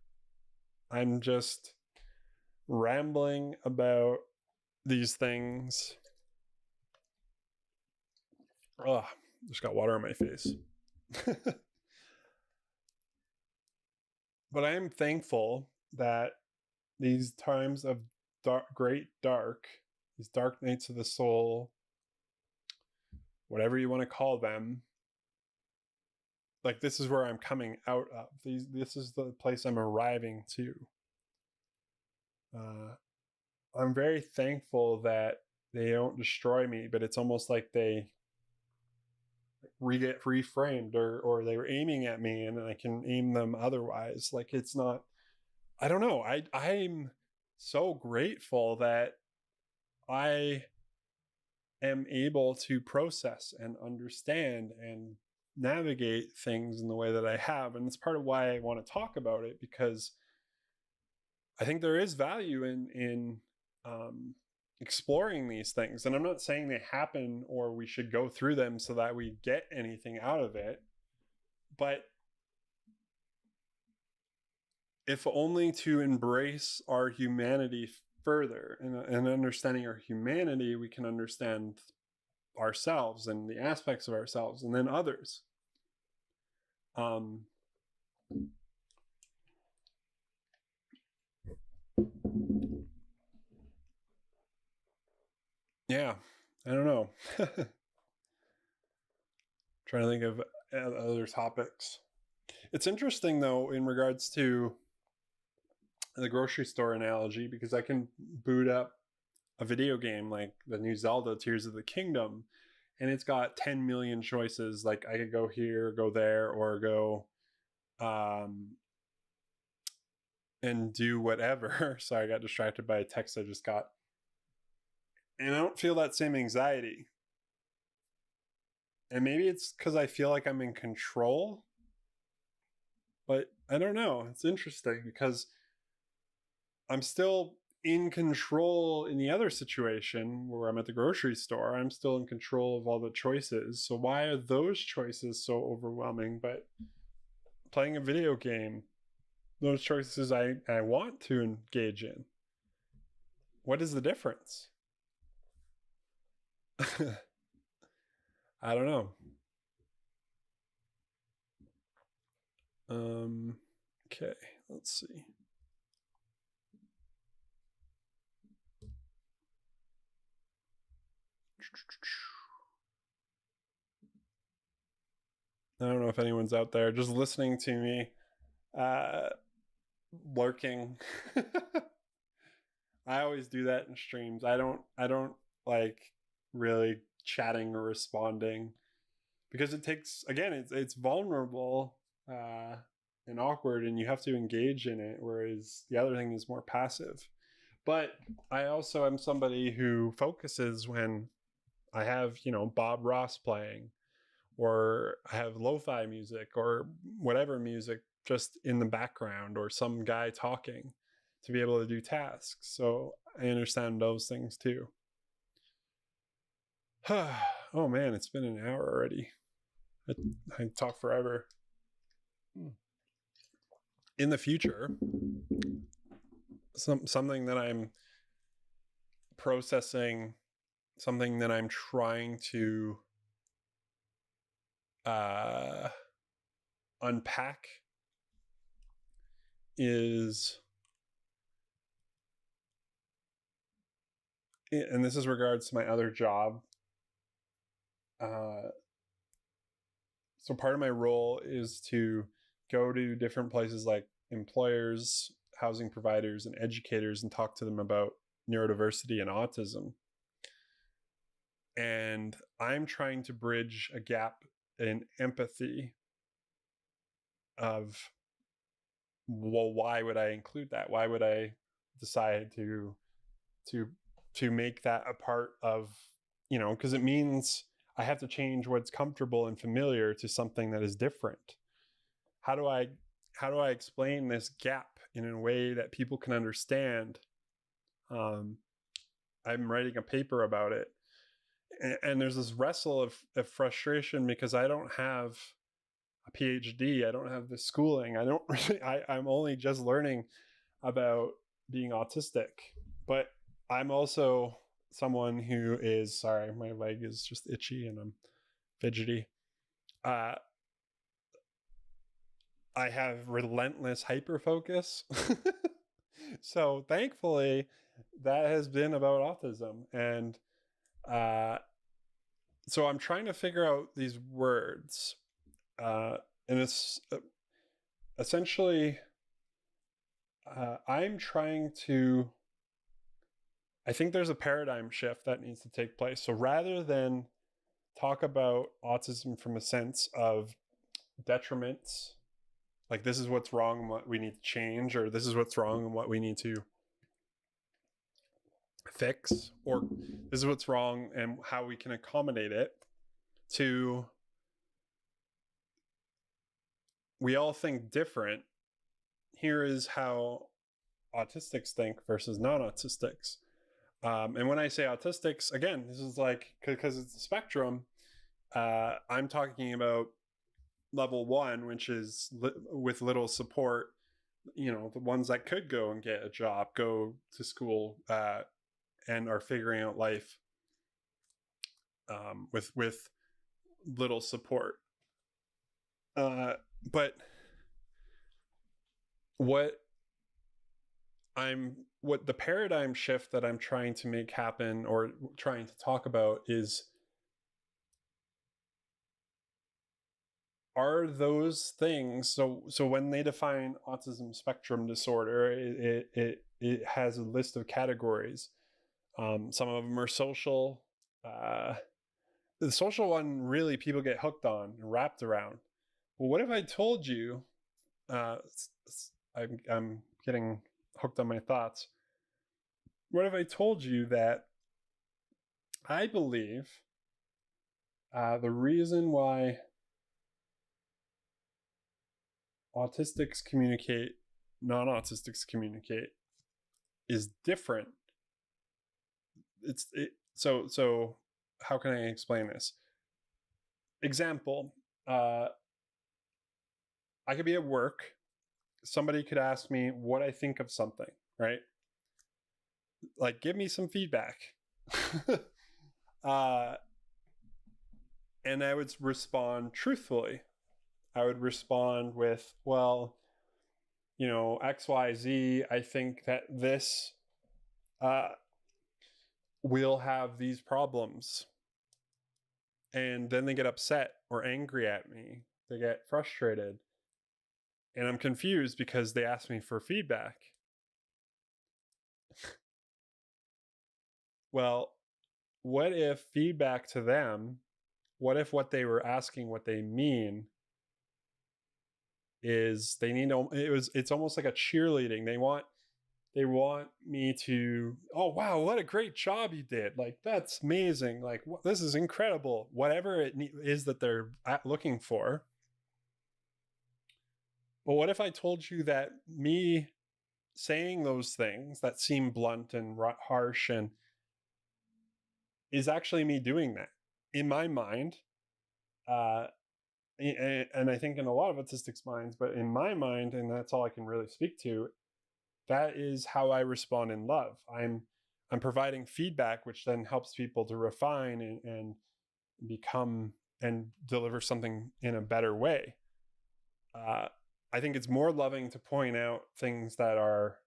just rambling about these things. Oh, just got water on my face. But I am thankful that these times of these dark nights of the soul, whatever you want to call them, like, this is where I'm coming out of. This is the place I'm arriving to. I'm very thankful that they don't destroy me, but it's almost like they get reframed, or they were aiming at me and I can aim them otherwise. Like, it's not, I don't know. I'm so grateful that I am able to process and understand and navigate things in the way that I have. And it's part of why I want to talk about it, because I think there is value in exploring these things. And I'm not saying they happen or we should go through them so that we get anything out of it, but if only to embrace our humanity further, and understanding our humanity, we can understand ourselves and the aspects of ourselves, and then others. Yeah, I don't know. Trying to think of other topics. It's interesting, though, in regards to the grocery store analogy, because I can boot up a video game like the new Zelda Tears of the Kingdom, and it's got 10 million choices. Like, I could go here, go there, or go and do whatever. Sorry, I got distracted by a text I just got. And I don't feel that same anxiety. And maybe it's because I feel like I'm in control, but I don't know. It's interesting because I'm still in control in the other situation where I'm at the grocery store. I'm still in control of all the choices. So why are those choices so overwhelming? But playing a video game, those choices I want to engage in. What is the difference? I don't know. Okay, let's see. I don't know if anyone's out there just listening to me, lurking. I always do that in streams. I don't like really chatting or responding, because it takes, again, it's vulnerable. and awkward, and you have to engage in it, whereas the other thing is more passive. But I also am somebody who focuses when I have, Bob Ross playing, or I have lo-fi music or whatever music just in the background, or some guy talking, to be able to do tasks. So I understand those things too. Oh man, it's been an hour already. I talk forever. In the future, something that I'm processing, something that I'm trying to unpack is, and this is regards to my other job. So part of my role is to go to different places like employers, housing providers, and educators and talk to them about neurodiversity and autism. And I'm trying to bridge a gap in empathy of, well, why would I include that? Why would I decide to make that a part of, because it means I have to change what's comfortable and familiar to something that is different. How do I explain this gap in a way that people can understand? I'm writing a paper about it, and there's this wrestle of frustration because I don't have a PhD. I don't have the schooling. I don't really. I'm only just learning about being autistic, but I'm also someone who is, sorry, my leg is just itchy and I'm fidgety. I have relentless hyperfocus. So thankfully that has been about autism. And so I'm trying to figure out these words. And it's essentially, I'm trying to, I think there's a paradigm shift that needs to take place. So rather than talk about autism from a sense of detriments, like this is what's wrong and what we need to change, or this is what's wrong and what we need to fix, or this is what's wrong and how we can accommodate it, to we all think different. Here is how autistics think versus non-autistics. And when I say autistics, again, this is like, because it's a spectrum, I'm talking about level 1, which is with little support, the ones that could go and get a job, go to school, and are figuring out life with little support. But what the paradigm shift that I'm trying to make happen, or trying to talk about, is, are those things, so when they define autism spectrum disorder, it has a list of categories. Some of them are social. The social one, really, people get hooked on and wrapped around. Well, what if I told you, I'm getting hooked on my thoughts. What if I told you that I believe the reason why autistics communicate, non-autistics communicate, is different. So how can I explain this? Example, I could be at work, somebody could ask me what I think of something, right? Like, give me some feedback. And I would respond truthfully. I would respond with, well, XYZ, I think that this will have these problems. And then they get upset or angry at me. They get frustrated. And I'm confused because they asked me for feedback. Well, what if feedback to them, what if what they were asking, what they mean, is it's almost like a cheerleading. They want me to, oh wow, what a great job you did, like that's amazing, like this is incredible, whatever it is that they're looking for. But what if I told you that me saying those things that seem blunt and harsh and is actually me doing that in my mind, uh, and I think in a lot of autistics' minds, but in my mind, and that's all I can really speak to, that is how I respond in love. I'm providing feedback, which then helps people to refine and become and deliver something in a better way. I think it's more loving to point out things that are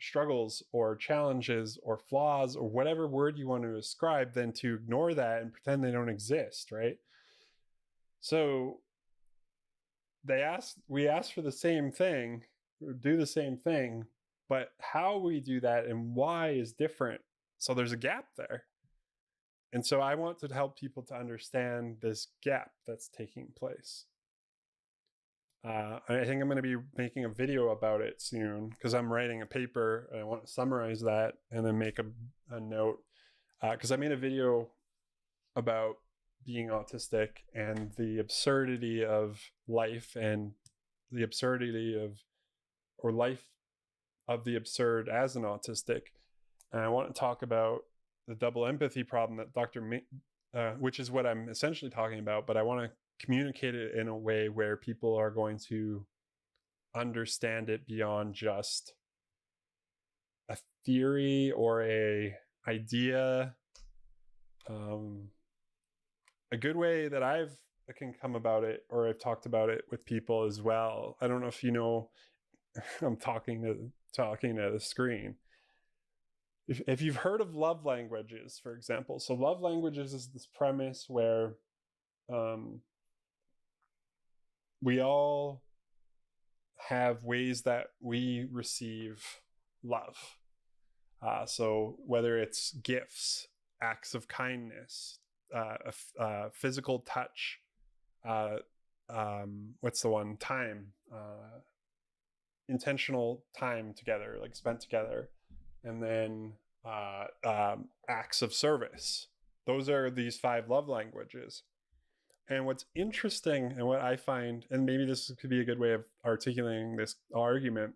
struggles or challenges or flaws or whatever word you want to ascribe than to ignore that and pretend they don't exist, right? So we ask for the same thing, do the same thing, but how we do that and why is different. So there's a gap there. And so I want to help people to understand this gap that's taking place. I think I'm going to be making a video about it soon because I'm writing a paper and I want to summarize that and then make a note. Because I made a video about being autistic and the absurdity of life and the absurdity of, or life of the absurd as an autistic. And I want to talk about the double empathy problem that which is what I'm essentially talking about, but I want to communicate it in a way where people are going to understand it beyond just a theory or a idea. A good way that I can come about it, or I've talked about it with people as well. I don't know if you know, I'm talking to the screen. If you've heard of love languages, for example, so love languages is this premise where we all have ways that we receive love. So whether it's gifts, acts of kindness, physical touch, what's the one? Time, intentional time together, like spent together, and then acts of service. Those are these 5 love languages. And what's interesting and what I find, and maybe this could be a good way of articulating this argument,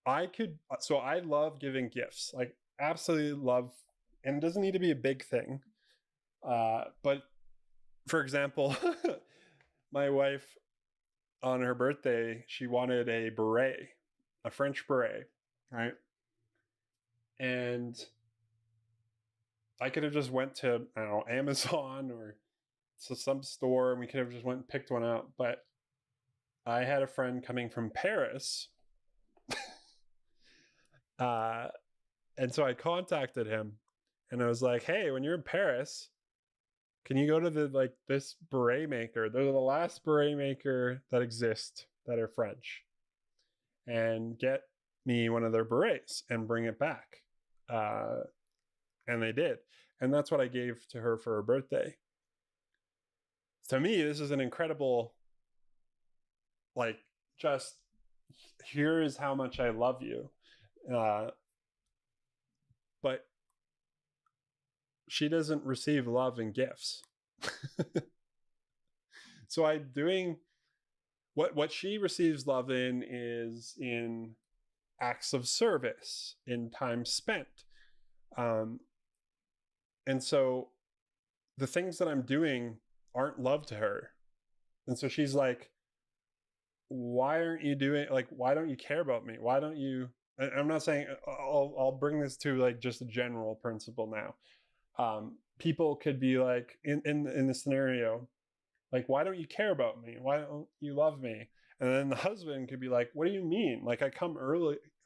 I love giving gifts, like absolutely love, and it doesn't need to be a big thing. But for example, my wife on her birthday, she wanted a beret, a French beret, right? And I could have just went to, I don't know, Amazon or to some store and we could have just went and picked one out. But I had a friend coming from Paris. And so I contacted him and I was like, hey, when you're in Paris, can you go to this beret maker? They're the last beret maker that exist that are French, and get me one of their berets and bring it back. And they did. And that's what I gave to her for her birthday. To me, this is an incredible, like, just here is how much I love you. But she doesn't receive love and gifts. So I'm doing what she receives love in is in acts of service, in time spent. And so the things that I'm doing aren't love to her. And so she's like, why aren't you doing, like, why don't you care about me? Why don't you, I'm not saying, I'll bring this to like just a general principle now. People could be like, in the scenario, like, why don't you care about me? Why don't you love me? And then the husband could be like, what do you mean? Like, I come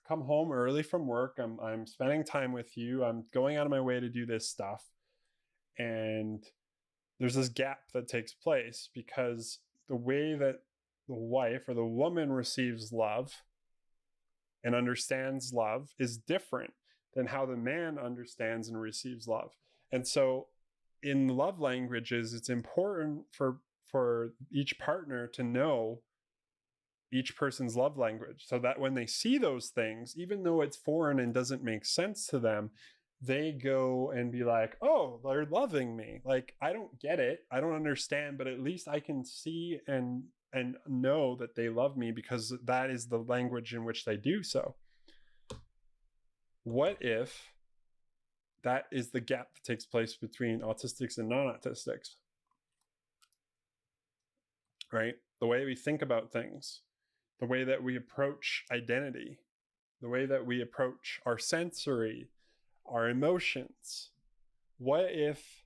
home early from work. I'm spending time with you. I'm going out of my way to do this stuff. And there's this gap that takes place because the way that the wife or the woman receives love and understands love is different than how the man understands and receives love. And so in love languages, it's important for each partner to know each person's love language, so that when they see those things, even though it's foreign and doesn't make sense to them, they go and be like, oh, they're loving me. Like, I don't get it, I don't understand, but at least I can see and know that they love me because that is the language in which they do so. What if that is the gap that takes place between autistics and non-autistics? Right? The way we think about things, the way that we approach identity, the way that we approach our sensory, our emotions. What if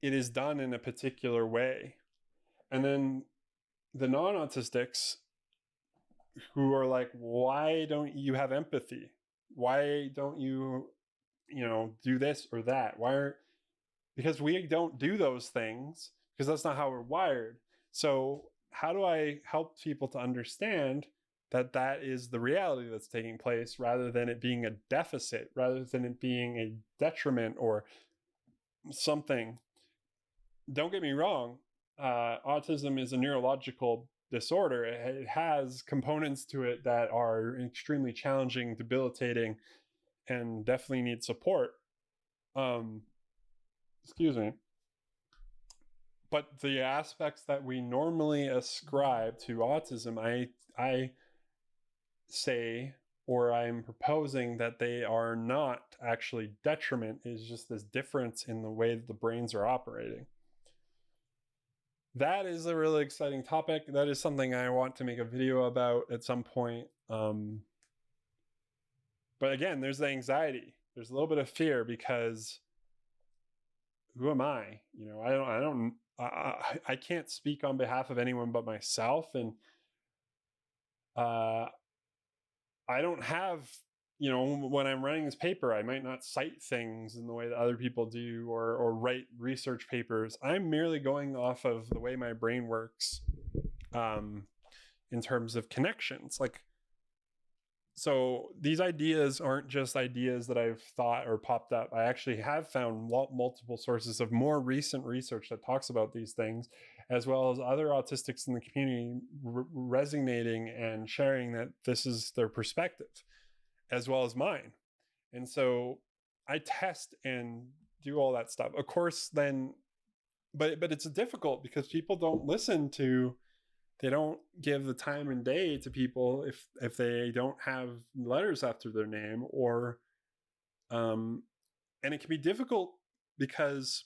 it is done in a particular way? And then the non-autistics who are like, why don't you have empathy? Why don't you, do this or that? Because we don't do those things, because that's not how we're wired. So how do I help people to understand that that is the reality that's taking place, rather than it being a deficit, rather than it being a detriment or something? Don't get me wrong, autism is a neurological disorder. It has components to it that are extremely challenging, debilitating, and definitely need support. Excuse me. But the aspects that we normally ascribe to autism, I say, or I'm proposing that they are not actually detriment. It's just this difference in the way that the brains are operating. That is a really exciting topic. That is something I want to make a video about at some point. But again, there's the anxiety. There's a little bit of fear, because who am I? I can't speak on behalf of anyone but myself. And I don't have, when I'm writing this paper, I might not cite things in the way that other people do, or write research papers. I'm merely going off of the way my brain works, in terms of connections. So these ideas aren't just ideas that I've thought or popped up. I actually have found multiple sources of more recent research that talks about these things, as well as other autistics in the community resonating and sharing that this is their perspective, as well as mine. And so I test and do all that stuff. Of course, then, but it's difficult because people don't listen to, they don't give the time and day to people if they don't have letters after their name, or and it can be difficult because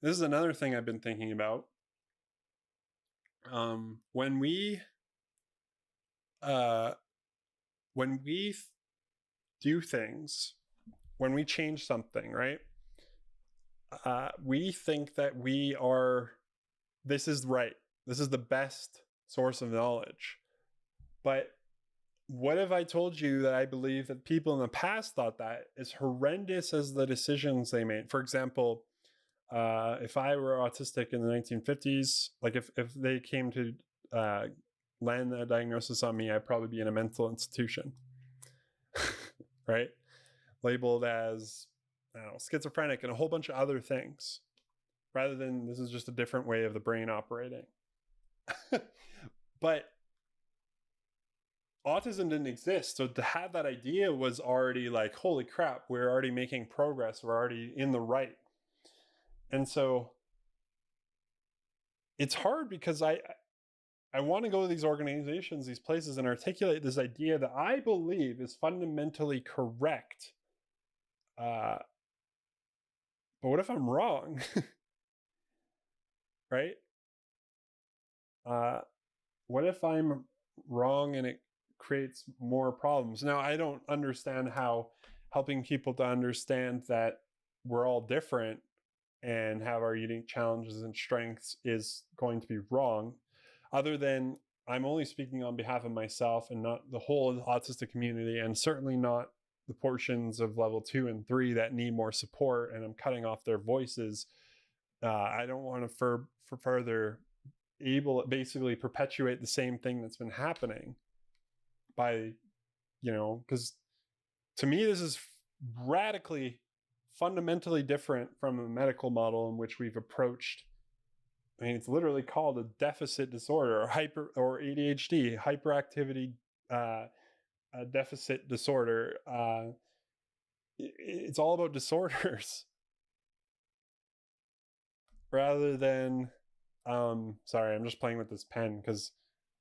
this is another thing I've been thinking about. When we do things, when we change something, right? We think that this is right. This is the best source of knowledge. But what if I told you that I believe that people in the past thought that, as horrendous as the decisions they made? For example, if I were autistic in the 1950s, like if they came to land a diagnosis on me, I'd probably be in a mental institution, right? Labeled as, I don't know, schizophrenic and a whole bunch of other things, rather than this is just a different way of the brain operating. But autism didn't exist. So to have that idea was already like, holy crap, we're already making progress. We're already in the right. And so it's hard because I want to go to these organizations, these places, and articulate this idea that I believe is fundamentally correct. But what if I'm wrong? Right? What if I'm wrong and it creates more problems? Now, I don't understand how helping people to understand that we're all different and have our unique challenges and strengths is going to be wrong, other than I'm only speaking on behalf of myself and not the whole autistic community, and certainly not the portions of level 2 and 3 that need more support, and I'm cutting off their voices. I don't want to further basically perpetuate the same thing that's been happening by, because to me this is radically fundamentally different from a medical model in which we've approached. I mean, it's literally called a deficit disorder or ADHD, hyperactivity deficit disorder. It's all about disorders rather than. Sorry, I'm just playing with this pen because,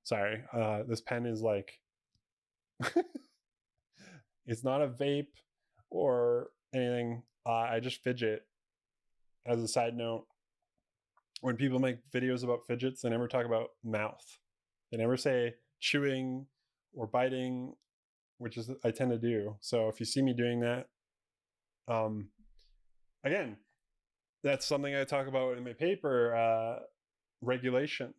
sorry, this pen is like, it's not a vape or anything. I just fidget. As a side note, when people make videos about fidgets, they never talk about mouth. They never say chewing or biting, which is I tend to do. So if you see me doing that, again, that's something I talk about in my paper, regulation.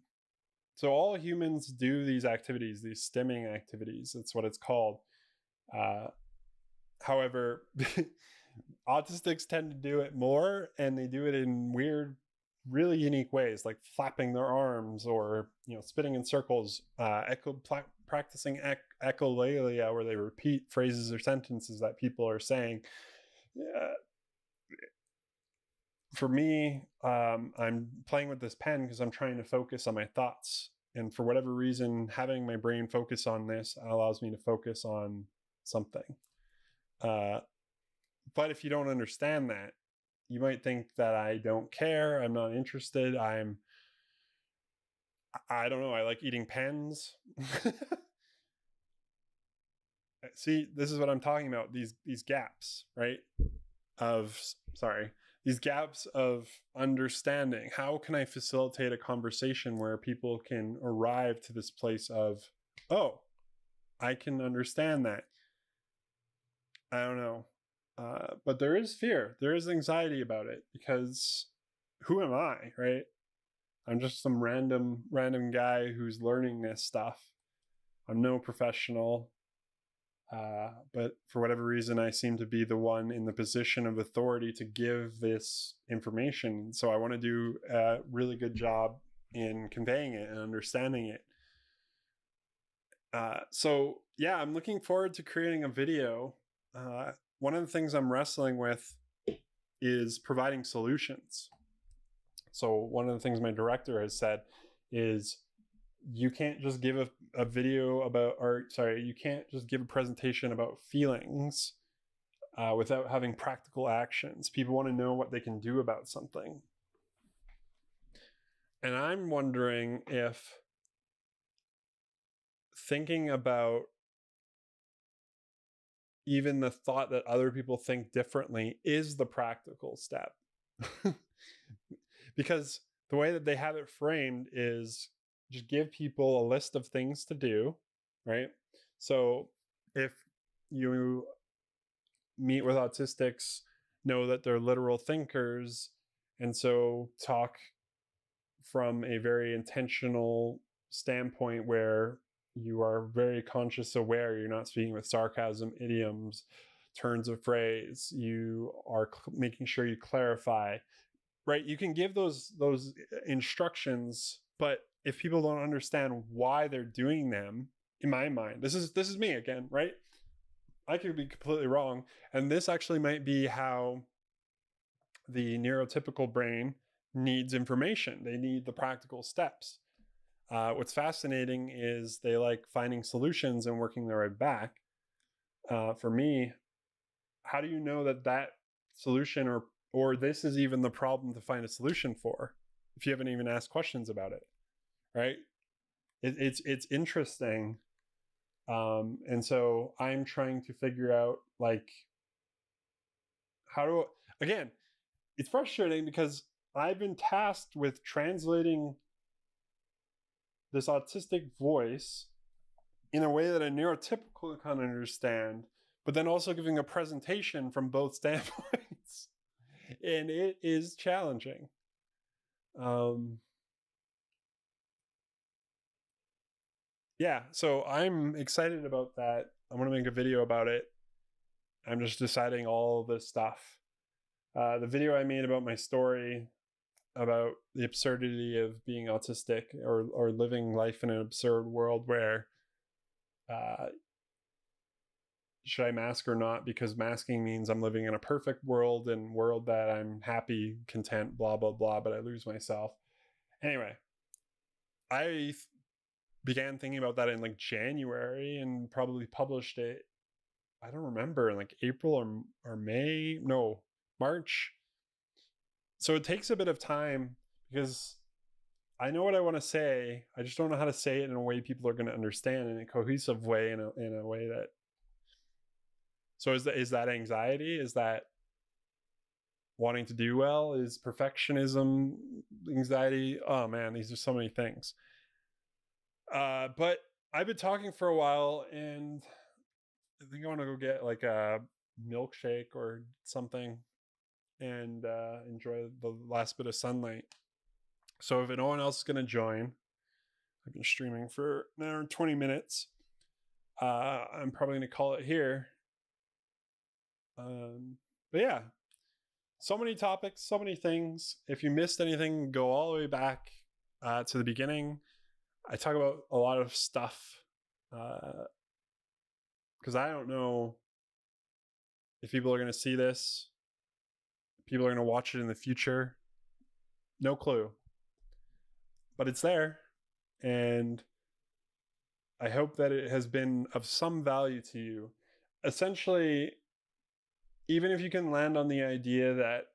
So all humans do these activities, these stimming activities. That's what it's called. However, autistics tend to do it more, and they do it in weird, really unique ways, like flapping their arms or spinning in circles, practicing echolalia, where they repeat phrases or sentences that people are saying. For me, I'm playing with this pen because I'm trying to focus on my thoughts, and for whatever reason, having my brain focus on this allows me to focus on something. But if you don't understand that, you might think that I don't care, I'm not interested, I don't know, I like eating pens. See, this is what I'm talking about, these gaps, right? These gaps of understanding. How can I facilitate a conversation where people can arrive to this place of, oh, I can understand that. I don't know. But there is fear. There is anxiety about it because who am I, right? I'm just some random guy who's learning this stuff. I'm no professional. But for whatever reason, I seem to be the one in the position of authority to give this information. So I want to do a really good job in conveying it and understanding it. So yeah, I'm looking forward to creating a video. One of the things I'm wrestling with is providing solutions. So one of the things my director has said is, you can't just give a video about, you can't just give a presentation about feelings without having practical actions. People want to know what they can do about something. And I'm wondering if thinking about even the thought that other people think differently is the practical step. Because the way that they have it framed is just give people a list of things to do, right? So if you meet with autistics, know that they're literal thinkers, and so talk from a very intentional standpoint where you are very conscious aware. You're not speaking with sarcasm, idioms, turns of phrase. You are making sure you clarify, right? You can give those instructions, but if people don't understand why they're doing them, in my mind, this is me again, right? I could be completely wrong, and this actually might be how the neurotypical brain needs information. They need the practical steps. What's fascinating is they like finding solutions and working their way back. For me, how do you know that solution or this is even the problem to find a solution for if you haven't even asked questions about it, right? It's interesting. And so I'm trying to figure out, like, again, it's frustrating because I've been tasked with translating this autistic voice in a way that a neurotypical can understand, but then also giving a presentation from both standpoints. And it is challenging. Yeah, so I'm excited about that. I'm going to make a video about it. I'm just deciding all this stuff. The video I made about my story, about the absurdity of being autistic or living life in an absurd world where should I mask or not? Because masking means I'm living in a perfect world and world that I'm happy, content, blah, blah, blah, but I lose myself. Anyway, I began thinking about that in like January and probably published it, I don't remember, in like April or May, no, March. So it takes a bit of time because I know what I want to say. I just don't know how to say it in a way people are going to understand, in a cohesive way, in a way that. So is that anxiety? Is that wanting to do well? Is perfectionism anxiety? Oh man, these are so many things. But I've been talking for a while, and I think I want to go get like a milkshake or something and enjoy the last bit of sunlight. So if no one else is going to join, I've been streaming for an hour and 20 minutes. I'm probably going to call it here. But yeah, so many topics, so many things. If you missed anything, go all the way back to the beginning. I talk about a lot of stuff because I don't know if people are going to see this. People are going to watch it in the future. No clue. But it's there. And I hope that it has been of some value to you. Essentially, even if you can land on the idea that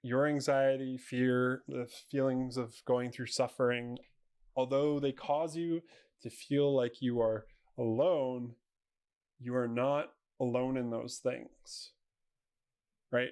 your anxiety, fear, the feelings of going through suffering, although they cause you to feel like you are alone, you are not alone in those things, right?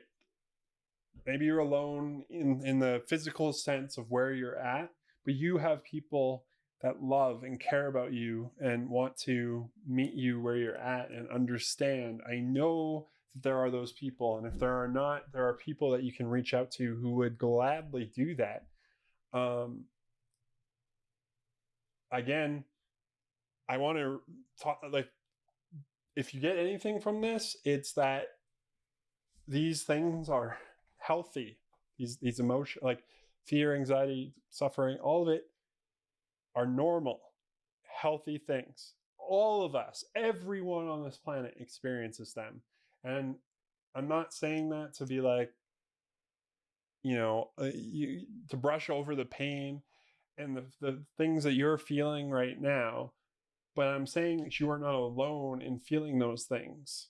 Maybe you're alone in the physical sense of where you're at, but you have people that love and care about you and want to meet you where you're at and understand. I know that there are those people, and if there are not, there are people that you can reach out to who would gladly do that. Again, I want to talk, like, if you get anything from this, it's that these things are healthy. These emotions, like fear, anxiety, suffering, all of it are normal, healthy things. All of us, everyone on this planet experiences them. And I'm not saying that to be like, to brush over the pain and the things that you're feeling right now. But I'm saying that you are not alone in feeling those things.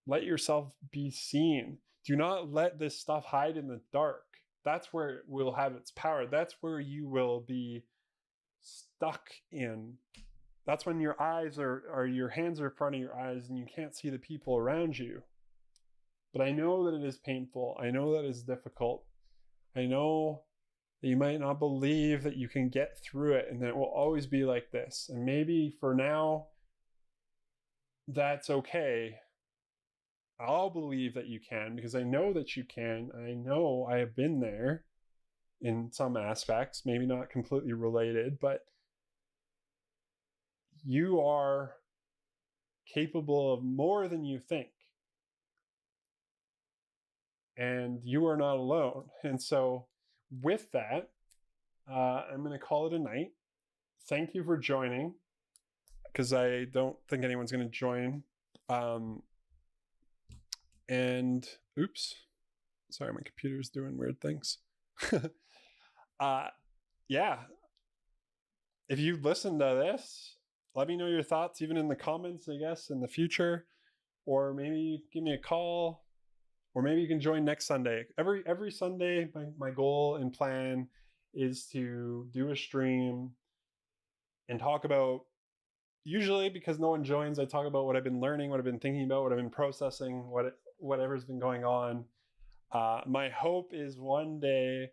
Let yourself be seen. Do not let this stuff hide in the dark. That's where it will have its power. That's where you will be stuck in. That's when your eyes or your hands are in front of your eyes and you can't see the people around you. But I know that it is painful. I know that it's difficult. I know that you might not believe that you can get through it and that it will always be like this. And maybe for now, that's okay. I'll believe that you can because I know that you can. I know I have been there in some aspects, maybe not completely related, but you are capable of more than you think. And you are not alone. And so with that, I'm going to call it a night. Thank you for joining, because I don't think anyone's going to join. And oops, sorry, my computer's doing weird things. Yeah, if you've listened to this, let me know your thoughts, even in the comments, I guess, in the future, or maybe give me a call, or maybe you can join next Sunday. Every Sunday, my goal and plan is to do a stream and talk about, usually because no one joins, I talk about what I've been learning, what I've been thinking about, what I've been processing, whatever's been going on. My hope is one day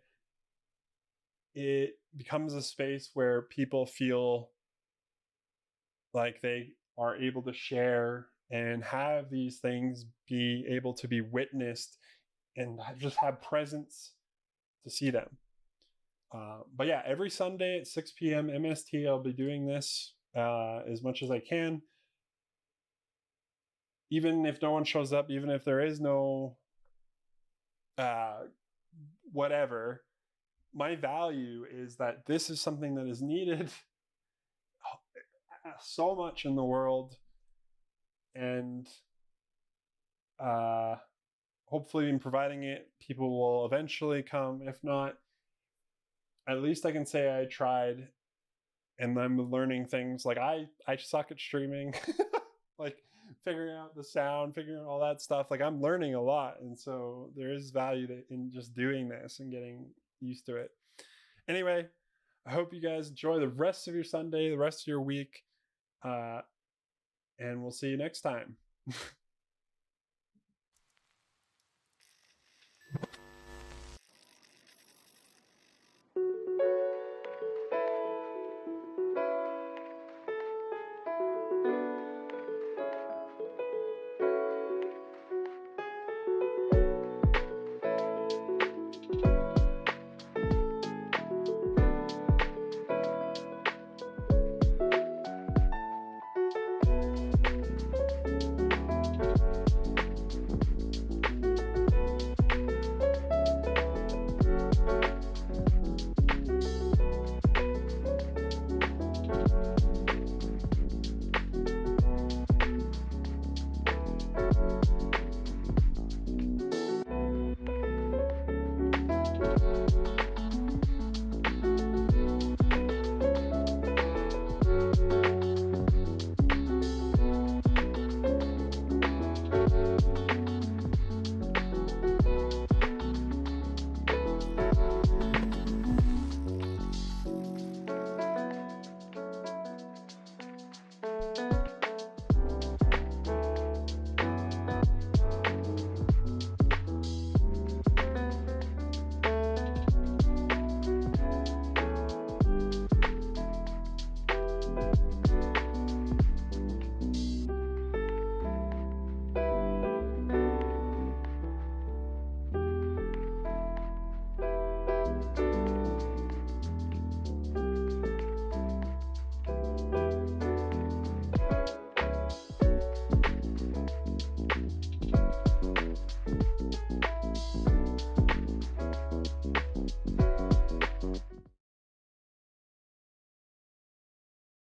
it becomes a space where people feel like they are able to share and have these things be able to be witnessed and just have presence to see them. But yeah, every Sunday at 6 p.m. MST, I'll be doing this as much as I can. Even if no one shows up, even if there is no whatever, my value is that this is something that is needed so much in the world. and hopefully in providing it, people will eventually come. If not, at least I can say I tried, and I'm learning things. Like I suck at streaming, like figuring out the sound, figuring out all that stuff. Like I'm learning a lot, and so there is value in just doing this and getting used to it. Anyway, I hope you guys enjoy the rest of your Sunday, the rest of your week, and we'll see you next time.